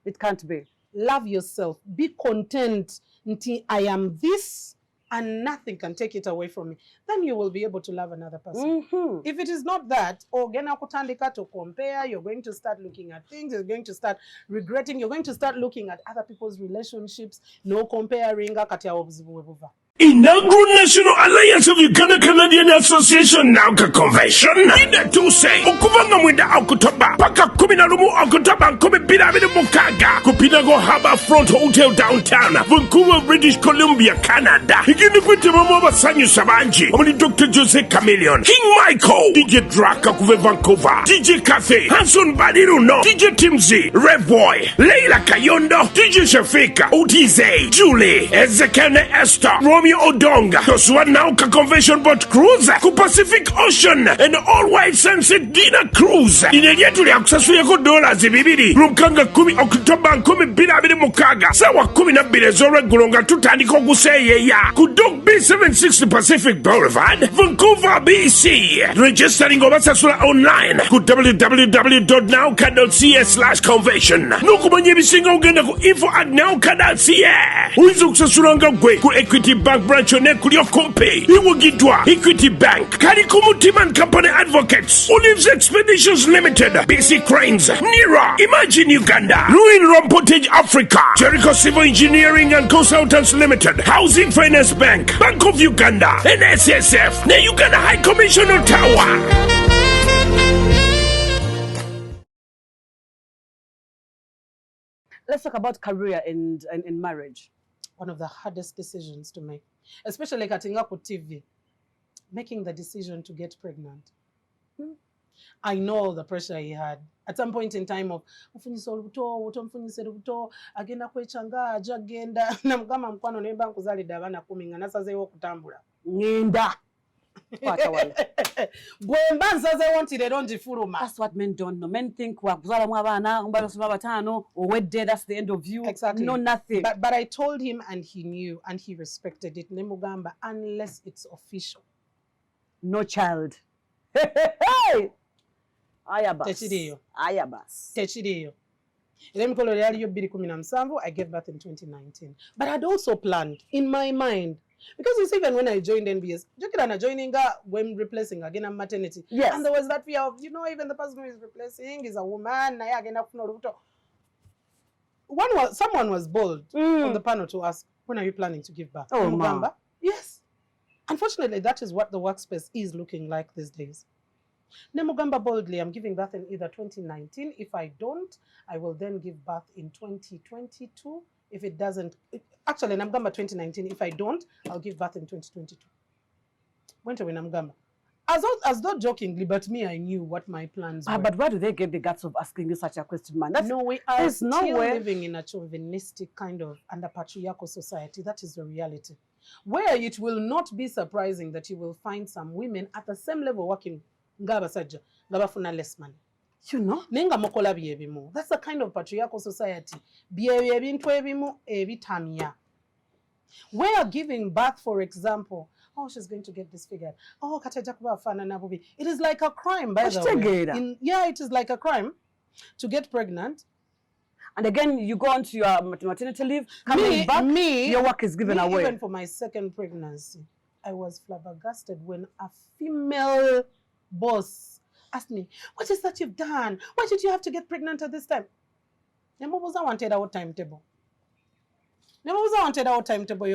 it can't be. Love yourself. Be content until I am this and nothing can take it away from me. Then you will be able to love another person. If it is not that, ogena kutandika to compare, you're going to start looking at things, you're going to start regretting, you're going to start looking at other people's relationships, no comparing, kati awo obuzibu bwe buva. Inaugural National Alliance of Uganda Canadian Association Nauka Convention ine tuse okuvanga mwenda October paka 11 October 2026 ku Pinago Harbour Front Hotel downtown Vancouver, British Columbia, Canada. Igini kwitibamo Sanyu sabanji omuli Dr. Jose Chameleon, King Michael, DJ Draka kuve Vancouver, DJ Cafe, Hanson Badiruno, DJ Timzi, Rev Boy, Leila Kayondo, DJ Shafika, Otize, Julie, Ezekiel Esther, Romeo Odonga, Toswa Nauka Convention Boat Cruise, ku Pacific Ocean, and all-white sunset dinner cruise. Inelyetu lya kusasula ko $2 Lumkanga 10 October 2026 sawa 12 ez'olweggulo nga tutandika okuseeyeeya ku Dock B760 Pacific Boulevard, Vancouver, BC. Registering obasasula online ku www.nauka.ca/convention. N'okumanya ebisinga ogenda ku info@nauka.ca. Oyinza okusasula nga gwe ku Equity Bank branch ne kulyo kompe iwugidwa Equity Bank, Kaliko Mutiman Company Advocates, Olives Expeditions Limited, BC Cranes, NIRA, Imagine Uganda, Ruin Rompotage Africa, Jericho Civil Engineering and Consultants Limited, Housing Finance Bank, Bank of Uganda, NSSF, the Uganda High Commission Ottawa. Let's talk about career and marriage. One of the hardest decisions to make, especially katinga ku TV, making the decision to get pregnant. I know the pressure he had. At some point in time of mfunyisa olubuto, mfunyisa olubuto, agenda kwechanga, agenda na mugamba mkwano nemba nkuzalidde abaana 10 nga nasazeewo okutambula. Ngenda. Bwemba nsazeewo nti leero ngifuluma. That's what men don't know. Men think wakuzalamu abaana mbalo sima batano owedde, that's the end of you. Exactly. No, nothing. But I told him and he knew and he respected it. Nemugamba, unless it's official. No child. Hey! Ayabas. Tekiriyo. Ayabas. Tekiriyo. Emikolo lyaliyo 2017. I gave birth in 2019. But I'd also planned in my mind. Because you see, even when I joined NBS, Jokirana joining when replacing again a maternity. Yes. And there was that fear of, even the person who is replacing is a woman. Someone was bold on the panel to ask, when are you planning to give birth? Oh, ma. Yes. Unfortunately, that is what the workspace is looking like these days. Nemugamba boldly, I'm giving birth in either 2019. If I don't, I will then give birth in 2022. If it doesn't, actually, Namgamba 2019. If I don't, I'll give birth in 2022. Went away Namgamba. As though jokingly, but me, I knew what my plans were. But where do they get the guts of asking you such a question, man? No, we are still nowhere. living in a chauvinistic kind of under patriarchal society. That is the reality. Where it will not be surprising that you will find some women at the same level working ngabasajja ngabafuna less money. You know? Nenga mukola byebimu. That's the kind of patriarchal society. Byebyo ebintu ebimu ebitamya. Where giving birth, for example, oh, she's going to get disfigured. Oh, kataja kuba afana nabubi. It is like a crime, by the way. Yeah, it is like a crime to get pregnant. And again, you go on to your maternity leave, coming back, your work is given away. Even for my second pregnancy, I was flabbergasted when a female boss asked me, what is that you've done? Why did you have to get pregnant at this time? Nemubuza wanted our timetable. Nemubuza wanted our timetable.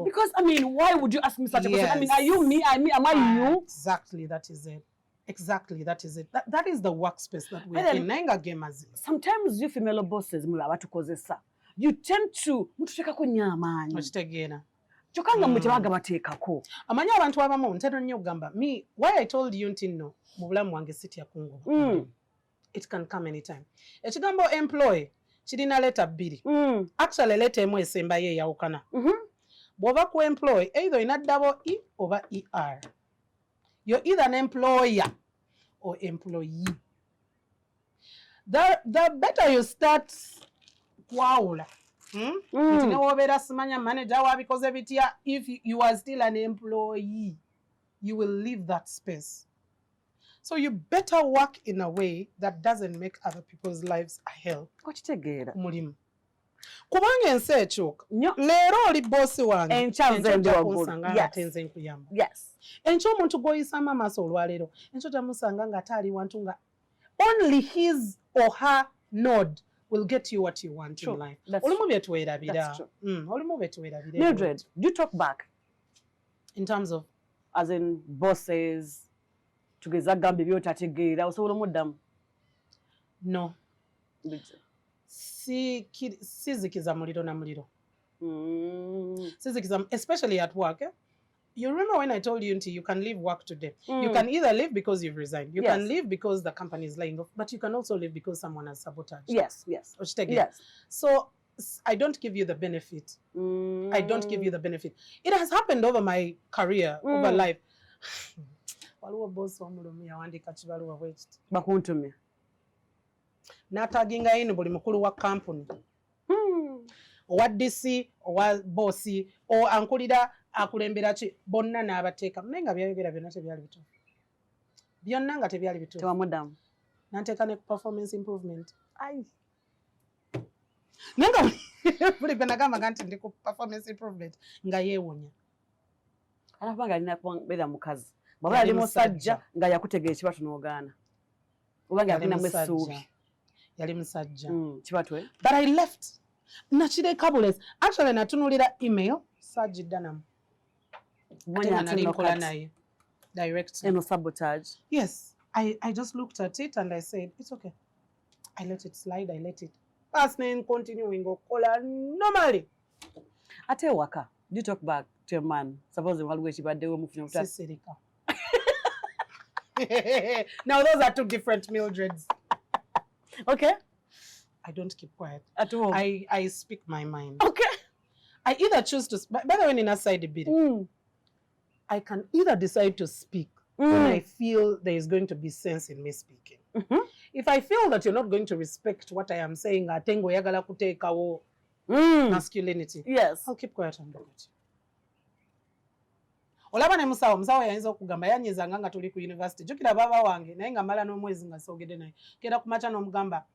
Because I mean, why would you ask me such a question? I mean, are you me? Am I you? Exactly, that is it. Exactly, that is it. That is the workspace that we're in. Sometimes you female bosses, you tend to chokanga mutibaga bateekako. Amanya abantu abamu ntero nnyo gamba. Me, why I told you ntinno mu bulamu wange sitya kungo. It can come anytime. Ekigambo employ kirina letter bbiri. Actually letter emu esembayo eyawukana. Bw'oba ku employ either ina double E oba ER. You're either an employer or employee. The better you start kwawula. If you are still an employee, you will leave that space. So you better work in a way that doesn't make other people's lives a hell. Mulimu. Kubanga ensi ekyuka. Leero oli bossi wange. Enkyanze kunsanga atenze nkuyamba. Yes. Enkyo omuntu gw'oyisaamu amaaso olwaleero. Enkyo tamusanga ng'ate ali wantu nga only his or her node will get you what you want in life. That's true. Mildred, do you talk back? In terms of? As in bosses, tugeza gambi byotategeera osobola omuddamu? No. Sizikiza muliro na muliro. Sizikiza, especially at work. You remember when I told you you can leave work today. You can either leave because you've resigned. You can leave because the company is laying off. But you can also leave because someone has sabotaged. Yes. So I don't give you the benefit. I don't give you the benefit. It has happened over my career, over life. Waliwo boss wamulumi yawandika kibaluwa bwekiti. Bakuntumya. N'ataginga ino buli mukulu wa company. Owa DC, owa bossi, o ankulira akulembera ki bonna n'abateeka. Naye nga byayogera byonna tebyali bituufu. Byonna nga tebyali bituufu. Tewamuddamu. N'anteeka ne performance improvement. Naye nga buli gwe nagamba nti ndi ku performance improvement nga yeewonya. Alaba nga alina kubeera mukazi. Bw'aba yali musajja nga yakutegeera ekibatu n'ogaana. Oba nga yalinamu essuubi. Yali musajja. Kibatwe. But I left. Nakireka bulesi. Actually natunulira email sajjidda namu. Nali nkola naye. Direct. And sabotage. Yes. I just looked at it and I said, it's okay. I let it slide. I let it pass and continuing okola normally. Ate waka. Do you talk back to your man? Suppose the whole way she bad Sisirika. Now those are two different Mildreds. Okay. I don't keep quiet. At all. I speak my mind. Okay. I either choose to by the way in aside the bidding. I can either decide to speak when I feel there is going to be sense in me speaking. If I feel that you're not going to respect what I am saying, atengo yagala kuteekawo masculinity. Yes. I'll keep quiet and look at you. Olaba ne musawo yayinza okugamba yanyezanga nga tuli ku university. Jukira baba wange naye nga mala n'omwezi nga sogede naye. Kera kumacha n'omugamba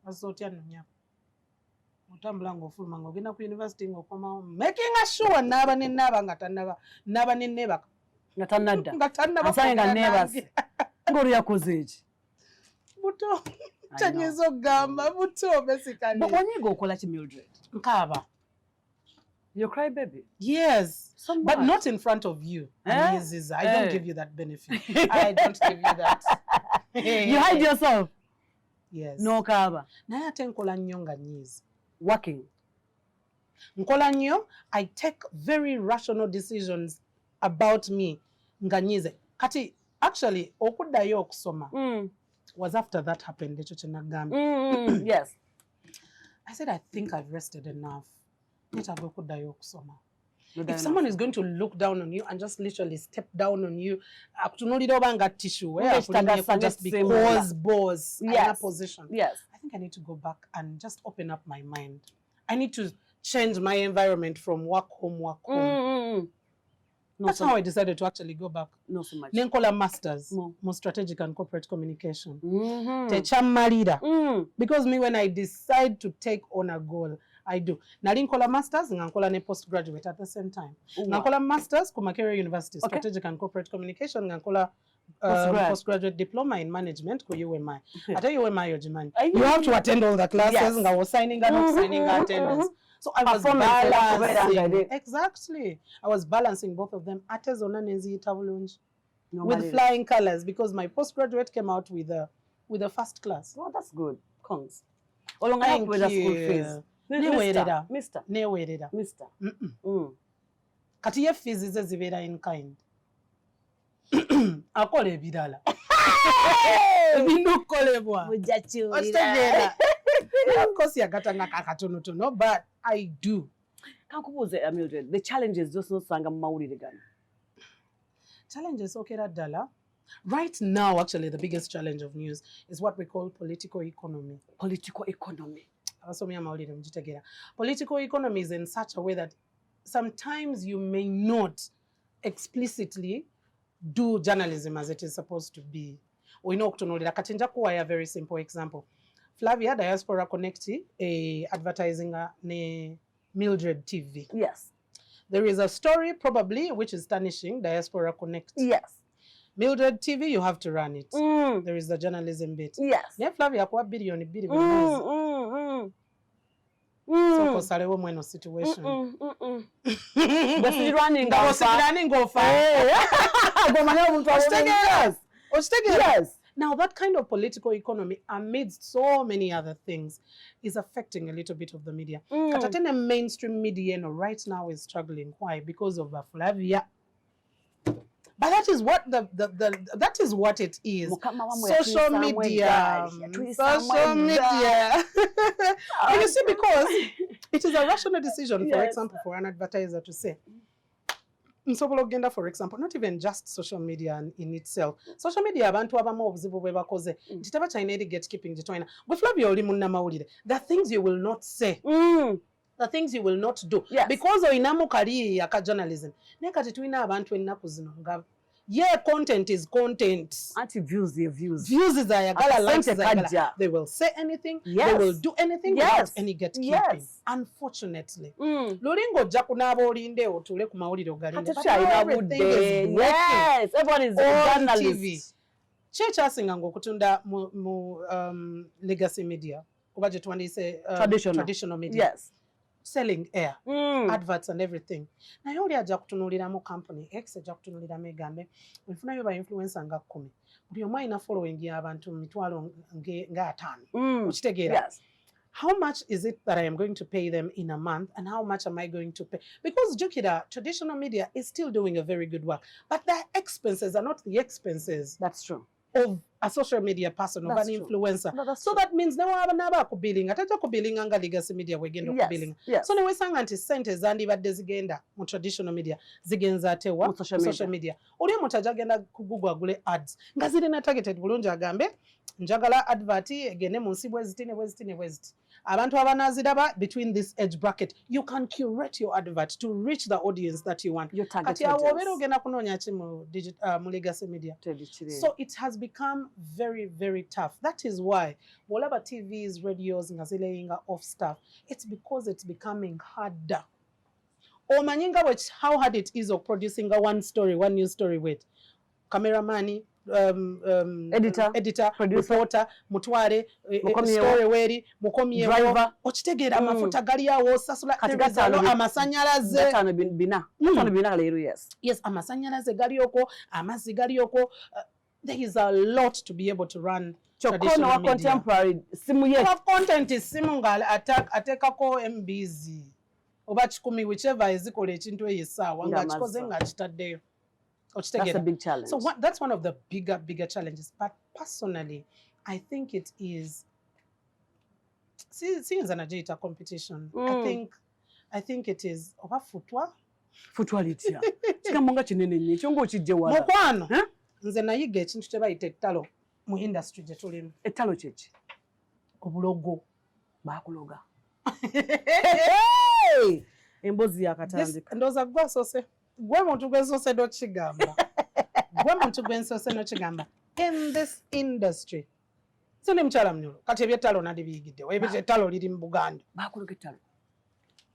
asotya nnya. Otambula ng'ofuluma ng'ogenda ku university ng'okomawo. Making sure naba ne naba nga tannaba. Naba ne nebaka. Nga tannadda. Nga tannaba. Asanye nga nebase. Ng'olu yakoze eki. Buto. Chanyezo gamba. Buto basically. But wanyiga okola ki Mildred? Nkaba. You cry baby? Yes. But not in front of you. I don't give you that benefit. I don't give you that. You hide yourself? Yes. No kaba. Naye ate nkola nnyo nga nyiizi. Working? nkola nnyo, I take very rational decisions about me nga nyize. Kati actually okuddayo okusoma was after that happened ekyo kye nagamba. Yes. I said I think I've rested enough. Netagwe okuddayo okusoma. If someone is going to look down on you and just literally step down on you, akutunulira obanga tissue, just because boss in a position. Yes. I think I need to go back and just open up my mind. I need to change my environment from work home. That's how I decided to actually go back. Not so much. Nenkola masters, more strategic and corporate communication. Techa because me, when I decide to take on a goal, I do. Nalinkola masters, ngankola ne postgraduate at the same time. Ngankola masters, Kumakerere University, strategic and corporate communication, ngankola postgraduate diploma in management ku UMI. Ate UMI ojimani. You have to attend all the classes, nga was signing attendance. So I was balancing. Exactly. I was balancing both of them. Ate zona neziyita bulungi. With flying colors, because my postgraduate came out with a first class. Oh, that's good. Cons. Olonga help with the school fees. Mister. Kati ye fees ze zibeera in kind. Akola ebirala. Ebinokolebwa. Ostegeera. Of course yagatanga kakatonotono, but I do. Kankubuuze Mildred, the challenges just not sanga mawulire gano. Challenges okera ddala. Right now, actually, the biggest challenge of news is what we call political economy. Political economy. Political economy is in such a way that sometimes you may not explicitly do journalism as it is supposed to be. We know a very simple example. Flavia, Diaspora Connecti, advertising ne Mildred TV. Yes. There is a story probably which is tarnishing Diaspora Connect. Yes. Mildred TV, you have to run it. There is the journalism bit. Yes. Ne Flavia kwa billion so kosalewo mweno situation. Basi running go Yes. Now that kind of political economy, amidst so many other things, is affecting a little bit of the media. Katatene mainstream media right now is struggling. Why? Because of Flavia. But that is what that is what it is. Social media. Social media. And you see, because it is a rational decision, for example, for an advertiser to say, Nsobola Uganda, for example, not even just social media in itself. Social media, abantu abamu obuzibu bwe bakoze. Ntitaba China gatekeeping jitwina. Bwe Flavia oli munna mawulire. The things you will not say. The things you will not do. Yes. Because oinamu kali yaka journalism. Ne kati tuina abantu ennaku zino nga content is content. Anti-views, their views. Views is ayagala, likes is ayagala. They will say anything. They will do anything without any gatekeeping. Unfortunately. Lulingo jakunaba olinde otule ku mawulire ogalinde. Yes, everyone is a journalist. Kyekyasiga ng'okutunda mu legacy media. Oba gye twandiyise traditional media. Yes. Selling air, adverts and everything. Na yoli aja kutunuliramu company X aja kutunuliramu egambe nfunayo ba influencer nga 10. Buli omu alina following y'abantu mitwalo nga 5. Okitegeera. Yes. How much is it that I am going to pay them in a month, and how much am I going to pay? Because Jukida, traditional media is still doing a very good work, but their expenses are not the expenses. That's true. Of a social media person, of an influencer. So that means no one never could billing. Ataja ko billing anga legacy media wegendo ko billing. So ne wesanga anti sente zandi badde zigenda mu traditional media zigenza tewa social media. Oli mutaja genda ku Google agule ads. Nga zirina targeted bulungi agambe njagala advert egene mu nsi bweziti. Abantu abanazidaba between this age bracket. You can curate your advert to reach the audience that you want. Kati awobera ogenda kunonya ki mu legacy media. So it has become very, very tough. That is why whatever TVs, radios, ngazileyinga off stuff, it's because it's becoming harder. Omanyinga which how hard it is of producing one news story with cameraman, editor, producer, reporter, mutware, story weri, mukomye driver, okitegeera amafuta gali awo sasula katigazalo amasanyalaze bina leero. Yes, amasanyalaze gali oko, amazzi gali oko. There is a lot to be able to run traditional media. Contemporary simu ye. Content is simu nga atekako MBs. oba 10 whichever ezikola ekintu eyo essaawa nga kikoze nga kitaddeyo. That's a big challenge. So that's one of the bigger challenges. But personally, I think it is. See, an agita competition. I think it is oba futwa. Futwalitia. Chikamonga chinene nyi. Chongo chije wala. Mukwano. Nze nayiga ekintu kye bayita ettalo mu industry gye tulimu. Ettalo kyeki? Obulogo. Bakuloga. Embozi yakatandika. Ndowooza gwe asoose. Gwe muntu gwensoose n'okigamba. Gwe muntu gwensoose n'okigamba. In this industry. So ndi mukyala munyolo. Kati eby'ettalo nandi biyigiddewo. Eby'ettalo liri mu Buganda. Bakuloga ettalo.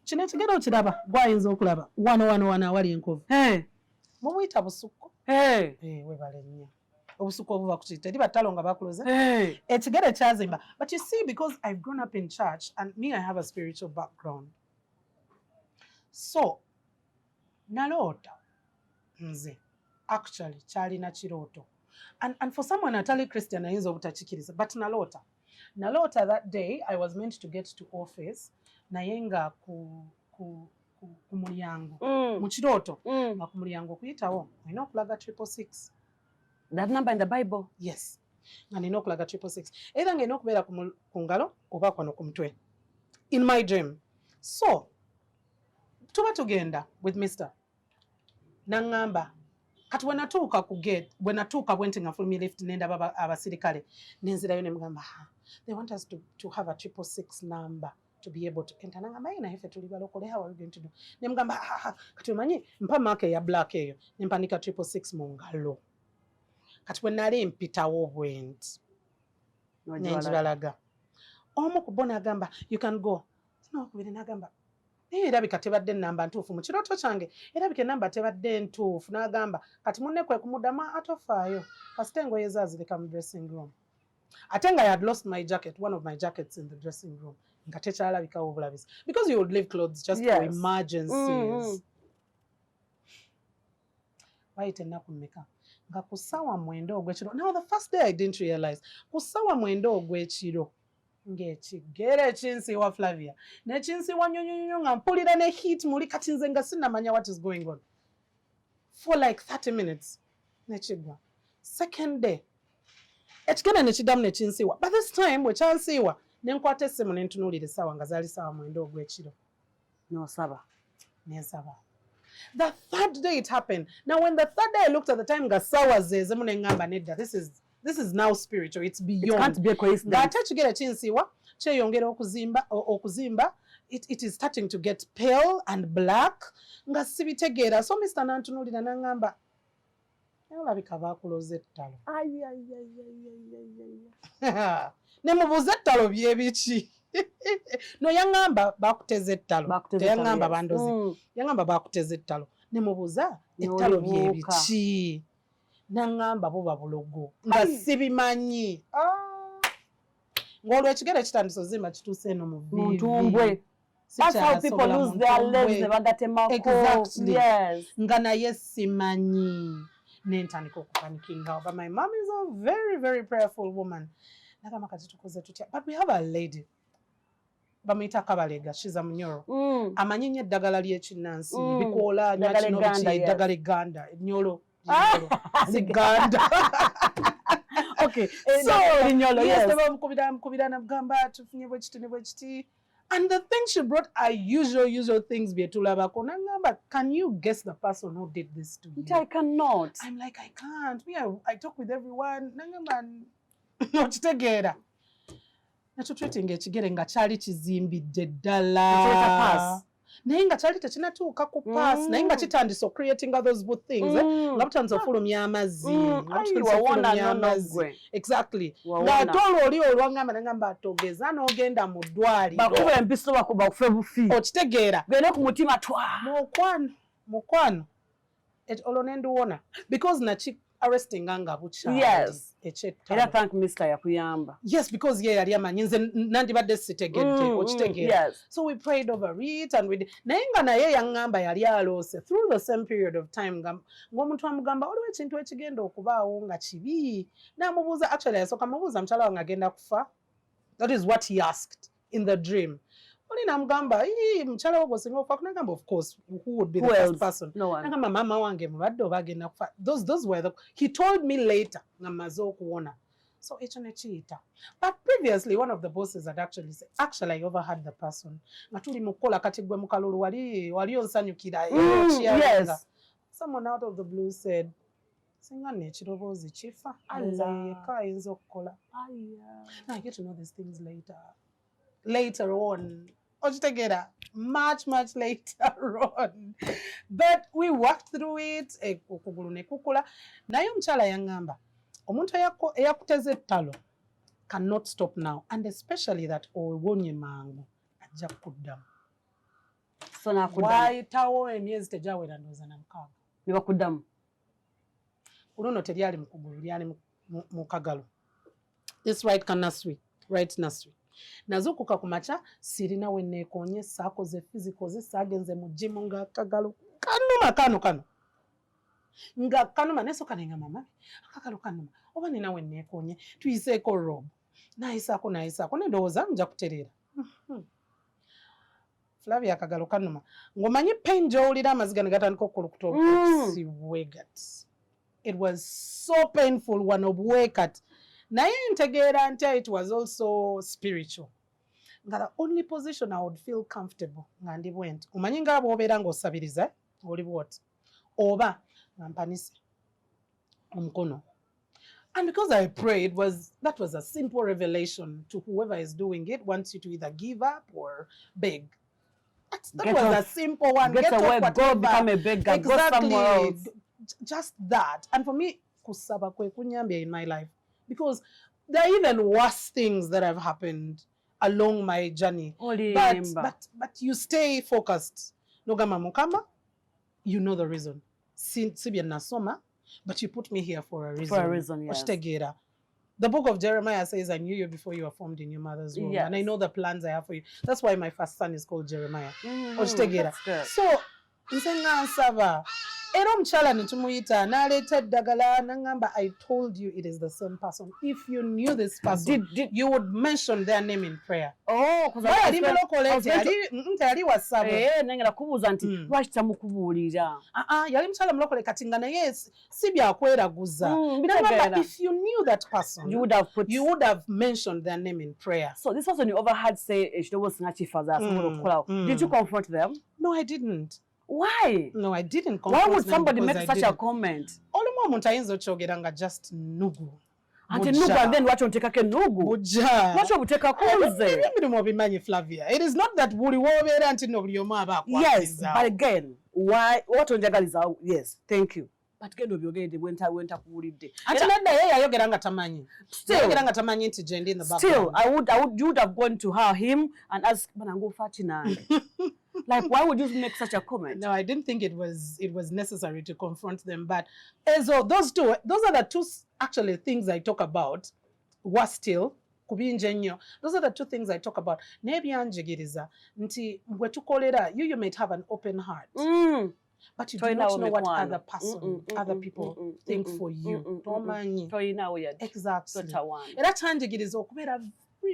Kino ekigenda okiraba gwayinza okulaba wano awali enkovu. Mumuyita busukko. Webale nnyo. Obusukko obuva ku kiti liba ttalo nga bakuloze. Ekigere kyazimba. But you see, because I've grown up in church and me, I have a spiritual background. So naloota nze actually kyalina kirooto. And for someone atali Christian ayinza obutakikiriza, but naloota that day I was meant to get to office naye nga ku mulyango mu kirooto nga ku mulyango okuyitawo olina okulaga 666. That number in the Bible? Yes. Nga nina okulaga 666. Either nga nina okubeera ku ngalo oba kwano ku mutwe. In my dream. So tuba tugenda with Mr. Nangamba. Kati wenatuuka ku gate, wenatuuka bwenti nga fulmi lift nenda abasirikale. Nenzirayo ne mugamba, they want us to have a 666 number to be able to enter. Nangamba ina ife tuli balokole, how are we going to do? Ne mugamba, kati wemanyi mpa marke ya black eyo. Ne mpanika 666 mu ngalo. Kati wenali mpitawo bwenti. Nenjibalaga. Omu ku bo n'agamba, you can go. Sinokubiri n'agamba, erabika tebadde nnamba ntuufu mu kirooto kyange, erabika ennamba tebadde ntuufu. N'agamba kati munne kwe kumuddamu atofaayo kasita engoye zaazireka mu dressing room. Ate nga I had lost my jacket, one of my jackets in the dressing room, nga tekyalabikawo obulabisi. Because you would leave clothes just for emergencies. Bayita ennaku mmeka nga ku ssaawa 9 ogw'ekiro. Now the first day I didn't realize, ku ssaawa 9 ogw'ekiro ng'ekigere ekinsiiwa Flavia n'ekinsiiwa nnyonyonyo nga mpulira ne heat muli kati nze nga sinnamanya what is going on for like 30 minutes n'ekigwa. Second day ekigere ne kiddamu ne kinsiiwa, but this time bwe kyansiiwa ne nkwata essimu ne ntunuulira essaawa nga zaali ssaawa 9 ogw'ekiro. N'osaba. N'ensaba. The third day it happened. Now when the third day I looked at the time nga ssaawa zeezemu ne ngamba nedda, this is now spiritual. It's beyond. It can't be a coincidence. Ng'ate ekigere kinsiiwa kyeyongera okuzimba. It is starting to get pale and black. Nga sibitegeera. So Mr. Nantunuulira n'angamba, olabika baakuloza ettalo. Ne mubuuza ettalo bye biki? No yaŋŋamba baakuteza ettalo. Teyaŋŋamba bandozi. Yaŋŋamba baakuteza ettalo. Ne mubuuza ettalo bye biki? Nangamba bo babulogo nga sibimanyi. Ng'olwo ekigere kitandise ozimba kituuse eno mu ntumbwe. That's how people lose their legs. Nebagatema ko. Exactly. Yes. Nga naye simanyi. Nentandika okupanikinga. But my mom is a very, very prayerful woman. Nagamba kati tukoze tutya. But we have a lady. Bamuyita Kabalega. She's a Munyoro. Amanyi nnyo eddagala ly'ekinnansi. Bikoola nywa kino biki eddagala Uganda. Ennyolo. Ziganda. Okay. So, yes, mukubira nagamba tufunye bwe kiti ne bwe kiti. And the thing she brought are usual things bye tulabako. Nangamba, can you guess the person who did this to you? I cannot. I'm like, I can't. Me, I talk with everyone. Nangamba, okitegeera. Natutwetinga ekigere nga kyali kizimbidde ddala. Naye nga kyali tekinatuuka ku pass, naye nga kitandise creating all those good things. Nga butandise ofulumya amazzi. Exactly. Ng'ate olwo oli olwangamba nangamba atogeza n'ogenda mu ddwaliro. Bakuba empiso bakuba kufe bufi. Okitegeera. Gende ku mutima twa. Mukwano. Olwo ne ndiwona. Because arrestinga nga bukyali. Yes. Era thank Mr. yakuyamba. Yes, because ye yali amanyi nze nandibadde sitegedde okitegeera. Yes. So we prayed over it and we did. Naye nga naye yaŋŋamba yali aloose through the same period of time ng'omuntu amugamba waliwo ekintu ekigenda okubaawo nga kibi. N'amubuuza, actually yasooka mubuuza mukyala wange agenda kufa. That is what he asked in the dream. Oli namugamba, mchala wako singa ofa kunagamba, of course, who would be the Who first else? person? No one. Nagamba mama wange mulwadde oba agenda kufa. Those were he told me later nga mmaze okuwona. So ekyo ne kiyita. But previously, one of the bosses had actually said, actually I overheard the person. Nga tuli mu kukola kati gwe mu kalulu wali onsanyukira. Yes. Someone out of the blue said, singa n'ekiroboozi kifa. Yekka ayinza okukola. Now I get to know these things later on. Ochitegera, much later on. But we worked through it. Okugulu ne kukula. Naye omukyala yangamba, omuntu eyakuteze ettalo cannot stop now, and especially that owonye mangu ajja kuddamu. So nakuddamu. Waayitawo emyezi tegyawera ndowooza na 6. Ne bakuddamu. Oluno teryali mu kugulu, lyali mu kagalo. This right nursery. Nazukuka ku makya sirina we neekoonye saakoze physical saagenze mu gym nga kagalo kano. Nga kanuma nesoka nenga mama akakalo kanuma oba nina we neekoonye tuyiseeko robe nayisaako nedowooza nja kutereera. Flavia akagalo kanuma ng'omanyi pain gy'owulira amaziga ne gatandika okukulukuta obwekati. It was so painful one obwekati. Naye ntegeera nti it was also spiritual. Nga the only position I would feel comfortable nga ndi bwenti. Omanyi nga bw'obeera ng'osabiriza oli bwoti oba nga mpanise omukono. And because I prayed, that was a simple revelation to whoever is doing it, wants you to either give up or beg. That was a simple one. Get away, go become a beggar, exactly. Go somewhere else. Just that. And for me, kusaba kwe kunyambia in my life. Because there are even worse things that have happened along my journey. But you stay focused. Nogama mukama, you know the reason. Sibya nasoma, but you put me here for a reason. For a reason, yes. The book of Jeremiah says, I knew you before you were formed in your mother's womb. Yes. And I know the plans I have for you. That's why my first son is called Jeremiah. That's good. So, nsenga nsaba. Era omukyala ne tumuyita n'aleeta eddagala n'angamba, I told you it is the same person. If you knew this person, you would mention their name in prayer. Oh, yali mulokole teyali wasabo. Nengera kubuuza nti lwaki tamukubuulira. Yali mukyala mulokole kati nga naye si byakweraguza. N'angamba, if you knew that person, you would have mentioned their name in prayer. So this person you overheard say ekirowoozo nga kifaza asobola okukolawo. Did you confront them? No, I didn't. Why? No, I didn't. Why would somebody make such a comment? Olumu omuntu ayinza okyogera nga just nugu. Ante nugu and then lwaki onteekako nugu? Bujja. Lwaki obuteekako nze? Ebintu obimanyi Flavia. It is not that buli w'obeera nti no buli omu aba akwatiza. Yes, but again, why? What onjagaliza? Yes, thank you. But again, obyogedde wenta kuwulidde. Ate nadda ye yayogera nga tamanyi. Yayogera nga tamanyi nti gye ndi in the background. Still, you would have gone to him and asked, "Banango Fatinang." Like, why would you make such a comment? No, I didn't think it was necessary to confront them. But those are the two actually things I talk about. Was still kubinjenyo. Those are the two things I talk about. Nebyanjigiriza nti bwe tukolera you might have an open heart. But you do not know what other people think for you. Exactly. Era kyanjigiriza okubeera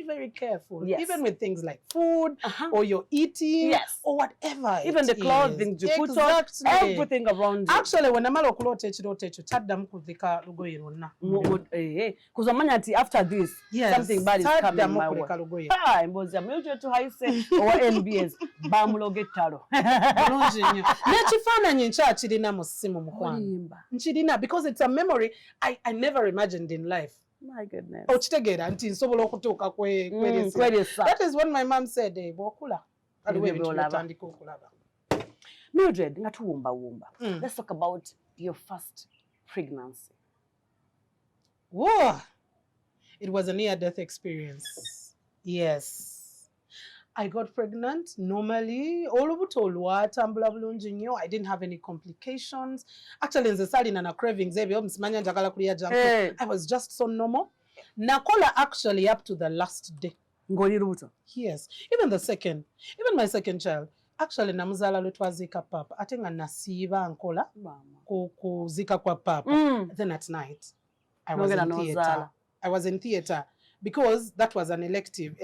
very careful, even with things like food or your eating or whatever. Even the clothing you put on, everything around you. Actually, when I'm okuloota ekirooto ekyo kyaddamu kuzika lugoye lwonna. Because amanya nti after this, something bad is coming my way. Mbozi ya Mildred Tuhaise or NBS bamuloga ettalo. Bulungi nnyo. N'ekifaananyi nkyakirina mu ssimu mukwano. Nkirina because it's a memory I never imagined in life. My goodness. Okitegeera nti nsobola okutuuka kweresa. That is when my mom said, bw'okula aliwo ebintu by'otandika okulaba. Mildred, nga tuwumbawumba. Let's talk about your first pregnancy. Whoa! It was a near-death experience. Yes. I got pregnant normally. Olubuto lwatambula bulungi nnyo. I didn't have any complications. Actually, nze salina na cravings ebyo msimanya njagala kulya junk food. I was just so normal. Nakola actually up to the last day. Ngoli lubuto? Yes. Even my second child. Actually, namuzala lwetwaziika papa. Ate nga nasiiba nkola kuziika kwa papa. Then at night, I was in theater. because that was an elective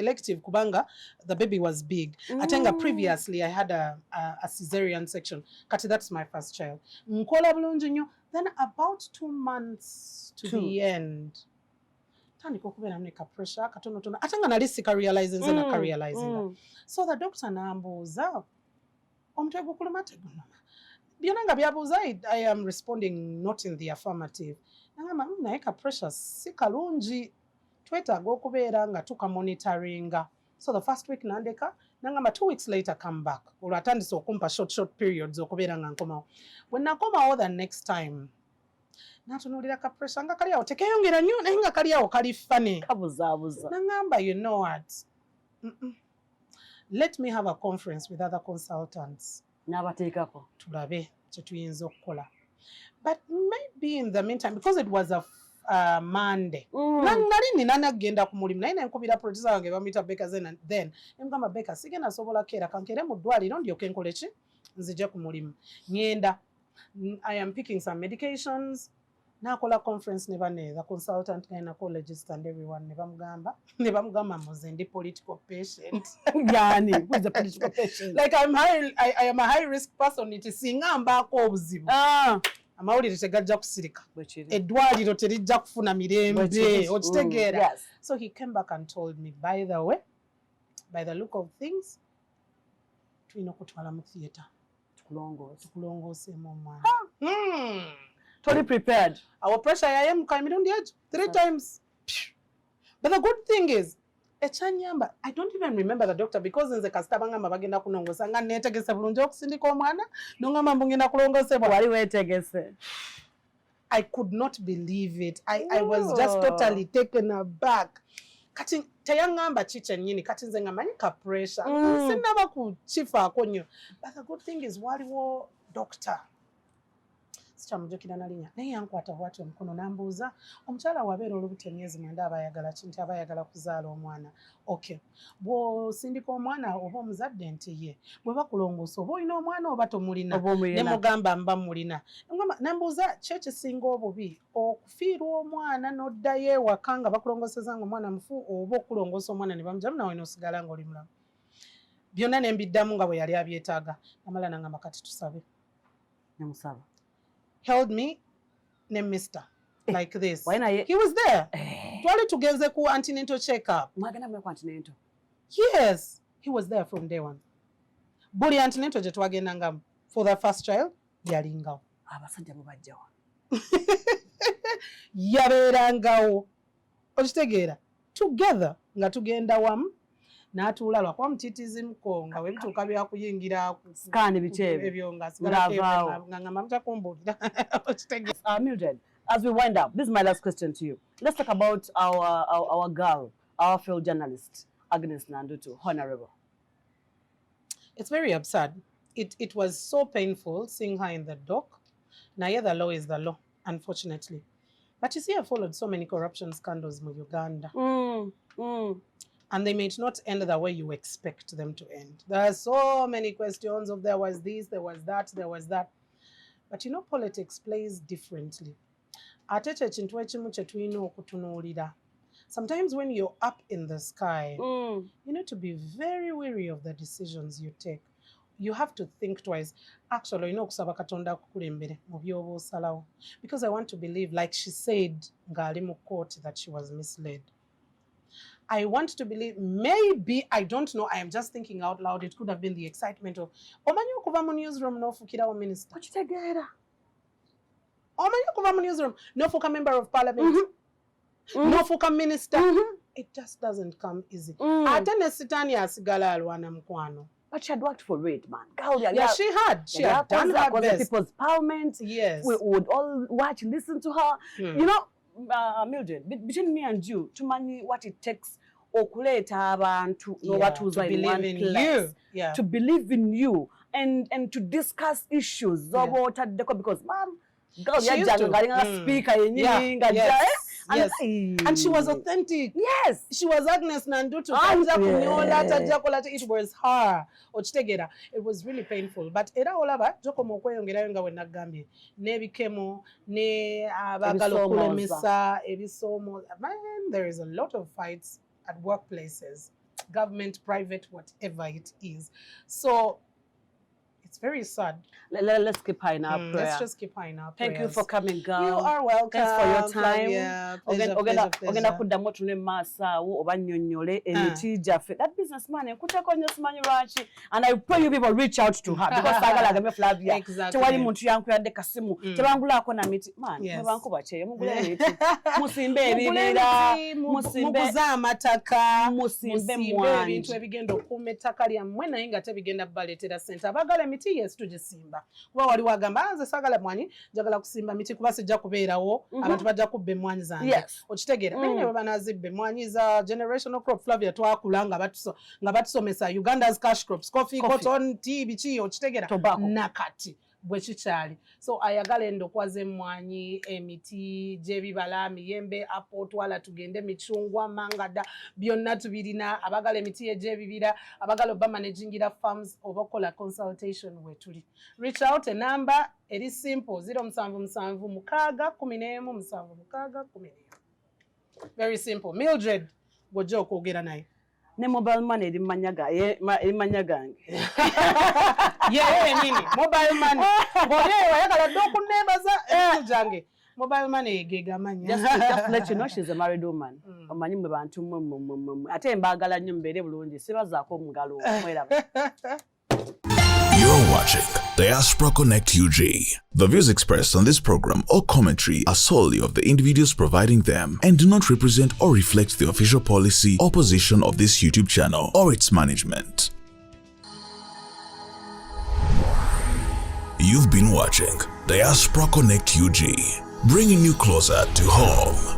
kubanga the baby was big. Atenga previously I had a cesarean section. Kati that's my first child. Nkola bulungi nnyo. Then about 2 months to the end. Tandika okubeera neka pressure katonotono. Atenga nali sika realizing nze naka realizing. So the doctor nambuuza omutwe gukuluma teguluma. Byonna nga byabuuza I am responding not in the affirmative. Nangamba naye ka pressure si kalungi. Twetaaga okubeera nga tukamonitoringa. So the first week nandeka nangamba 2 weeks later come back. Olwo atandise okumpa short periods okubeera nga nkomawo. When nakomawo the next time natunuulira ka pressure nga kali awo tekeyongera nnyo naye nga kali awo kali funny. Kabuzaabuza. Nangamba you know what? Let me have a conference with other consultants. N'abateekako. Tulabe kye tuyinza okukola. But maybe in the meantime, because it was a Monday. Nali nina nagenda ku mulimu naye nenkubira producer wange bamuyita Becca then nemugamba Becca sigenda sobola keera kankere mu ddwaliro ndyoke nkole ki nzije ku mulimu. Ngenda I am picking some medications. Nakola conference ne bane the consultant gynecologist and everyone ne bamugamba muze ndi political patient. Yani, who is a political patient? Like I am a high risk person it singa mbaako obuzibu. Amawulire tegajja kusirika. Eddwaliro terijja kufuna mirembe. Okitegeera. So he came back and told me, by the way, by the look of things, tulina okutwala mu theatre. Tukulongooseemu omwana. Totally prepared. Our pressure yayemuka emirundi egyo 3 times. But the good thing is, ekyanyamba, I don't even remember the doctor because nze kasita bangamba bagenda kunongosa nga neetegese bulungi okusindika omwana nongamba mbu ngenda kulongoosebwa. Wali weetegese. I could not believe it. I was just totally taken aback. Kati teyangamba chiche nyini kati nze ngamanyi ka pressure. Sinaba kukifaako nnyo. But the good thing is waliwo doctor. Sikyamujjukira nalinya naye yankwata bw'atyo omukono nambuuza omukyala wabeera olubuto emyezi 9 aba ayagala ki nti aba ayagala kuzaala omwana. Okay, bw'osindika omwana oba omuzadde nti ye bwe bakulongoosa oba olina omwana oba tomulina ne mugamba mba mulina. Nambuuza ki ekisinga obubi okufiirwa omwana n'oddayo ewaka nga bakulongooseza nga omwana mufu oba okulongoosa omwana ne bamujamu nawe n'osigala ng'oli mulamu. Byonna ne mbiddamu nga bwe yali abyetaaga. Namala nangamba kati tusabe. Namusaba. Held me named Mr. like this. He was there. Twali tugenze ku antenatal check-up. Mwagenda mwe ku antenatal? Yes. He was there from day one. Buli antenatal gye twagendanga for the first child, yalingawo. Abasajja mubajjawa. Yabeerangawo. Okitegeera. Together nga tugenda wamu. N'atuula lwakuba mutiitizi mukonga we bituuka byakuyingira scan ebyo nga ngamba mutya kumbuulira. Mildred, as we wind up, this is my last question to you. Let's talk about our girl, our field journalist, Agnes Nandutu, Honorable. It's very absurd. It was so painful seeing her in the dock. Naye the law is the law, unfortunately. But you see, I followed so many corruption scandals in Uganda. And they may not end the way you expect them to end. There are so many questions of there was this, there was that, there was that. But you know, politics plays differently. Sometimes when you're up in the sky, you need to be very wary of the decisions you take. You have to think twice. Actually, you know, because I want to believe, like she said, court, that she was misled. I want to believe, maybe, I don't know, I am just thinking out loud, it could have been the excitement of omanyi okuva mu newsroom n'ofukirawo minister. Okitegeera. Omanyi okuva mu newsroom n'ofuuka member of parliament. N'ofuuka minister. It just doesn't come easy. Ate ne sitaani asigala alwana mukwano. But she had worked for it, man. Girl, yeah, she had. She had done her best. People's parliament. Yes. We would all watch, listen to her. You know, Mildred, between me and you, to money what it takes okuleta abantu nobatuuza in one place, to believe in you and to discuss issues zoba otaddeko because man girl yajjanga ngalinga speaker yenyini nga Yes. And she was authentic. Yes. She was Agnes Nandutu. It was her. Ochitegera. It was really painful. But era olaba joko mokweyongerayo nga wenagambye. Ne bikemo ne abagalo kulemesa ebisomo. Man, there is a lot of fights at workplaces, government, private, whatever it is. So it's very sad. Let's keep high in our prayer. Let's just keep high in our prayers. Thank you for coming, girl. You are welcome. Thanks for your time. Ogenda kuddamu tune maasawo oba nnyonnyole emiti gyaffe. That businessman ekuteko nnyo simanyi lwaki. And I pray you people reach out to her because saagala agambe Flavia. Exactly. Tewali muntu yankuyadde kasimu. Tebangulaako na miti. Man, mubankuba kyeyo mugule emiti. Musimbe ebibira. Muguze amataka. Musimbe ebintu ebigenda okuuma ettaka lyammwe naye nga tebigenda baleetera ssente. Abagala emiti yes tugisimba. Kuba wali wagamba nze saagala mwanyi njagala kusimba miti kuba sijja kubeerawo abantu bajja kubba emmwanyi zange. Okitegeera naye ne bwe banazibba emmwanyi za generational crop Flavia twakula nga batusomesa Uganda's cash crops coffee, cotton, tea biki okitegeera nakati bwe kikyali. So ayagala endokwaze emmwanyi emiti gy'ebibala miyembe apple twala tugende micungwa mangada byonna tubirina abagala emiti egy'ebibira abagala oba managing farms oba okola consultation we tuli. Reach out a number eri simple 077 very simple. Mildred gojja okwogera naye ne mobile money eri manya gange. Nini mobile money ng'olyeyo wayagala dde okunneebaza ebintu gyange mobile money ge gamanya. Just let you know she's a married woman. Omanyi mwe bantu ate mbaagala nnyo mbeere bulungi sibazaako mu ngalo mweraba. You're watching Diaspora Connect UG. The views expressed on this program or commentary are solely of the individuals providing them and do not represent or reflect the official policy or position of this YouTube channel or its management. You've been watching Diaspora Connect UG, bringing you closer to home.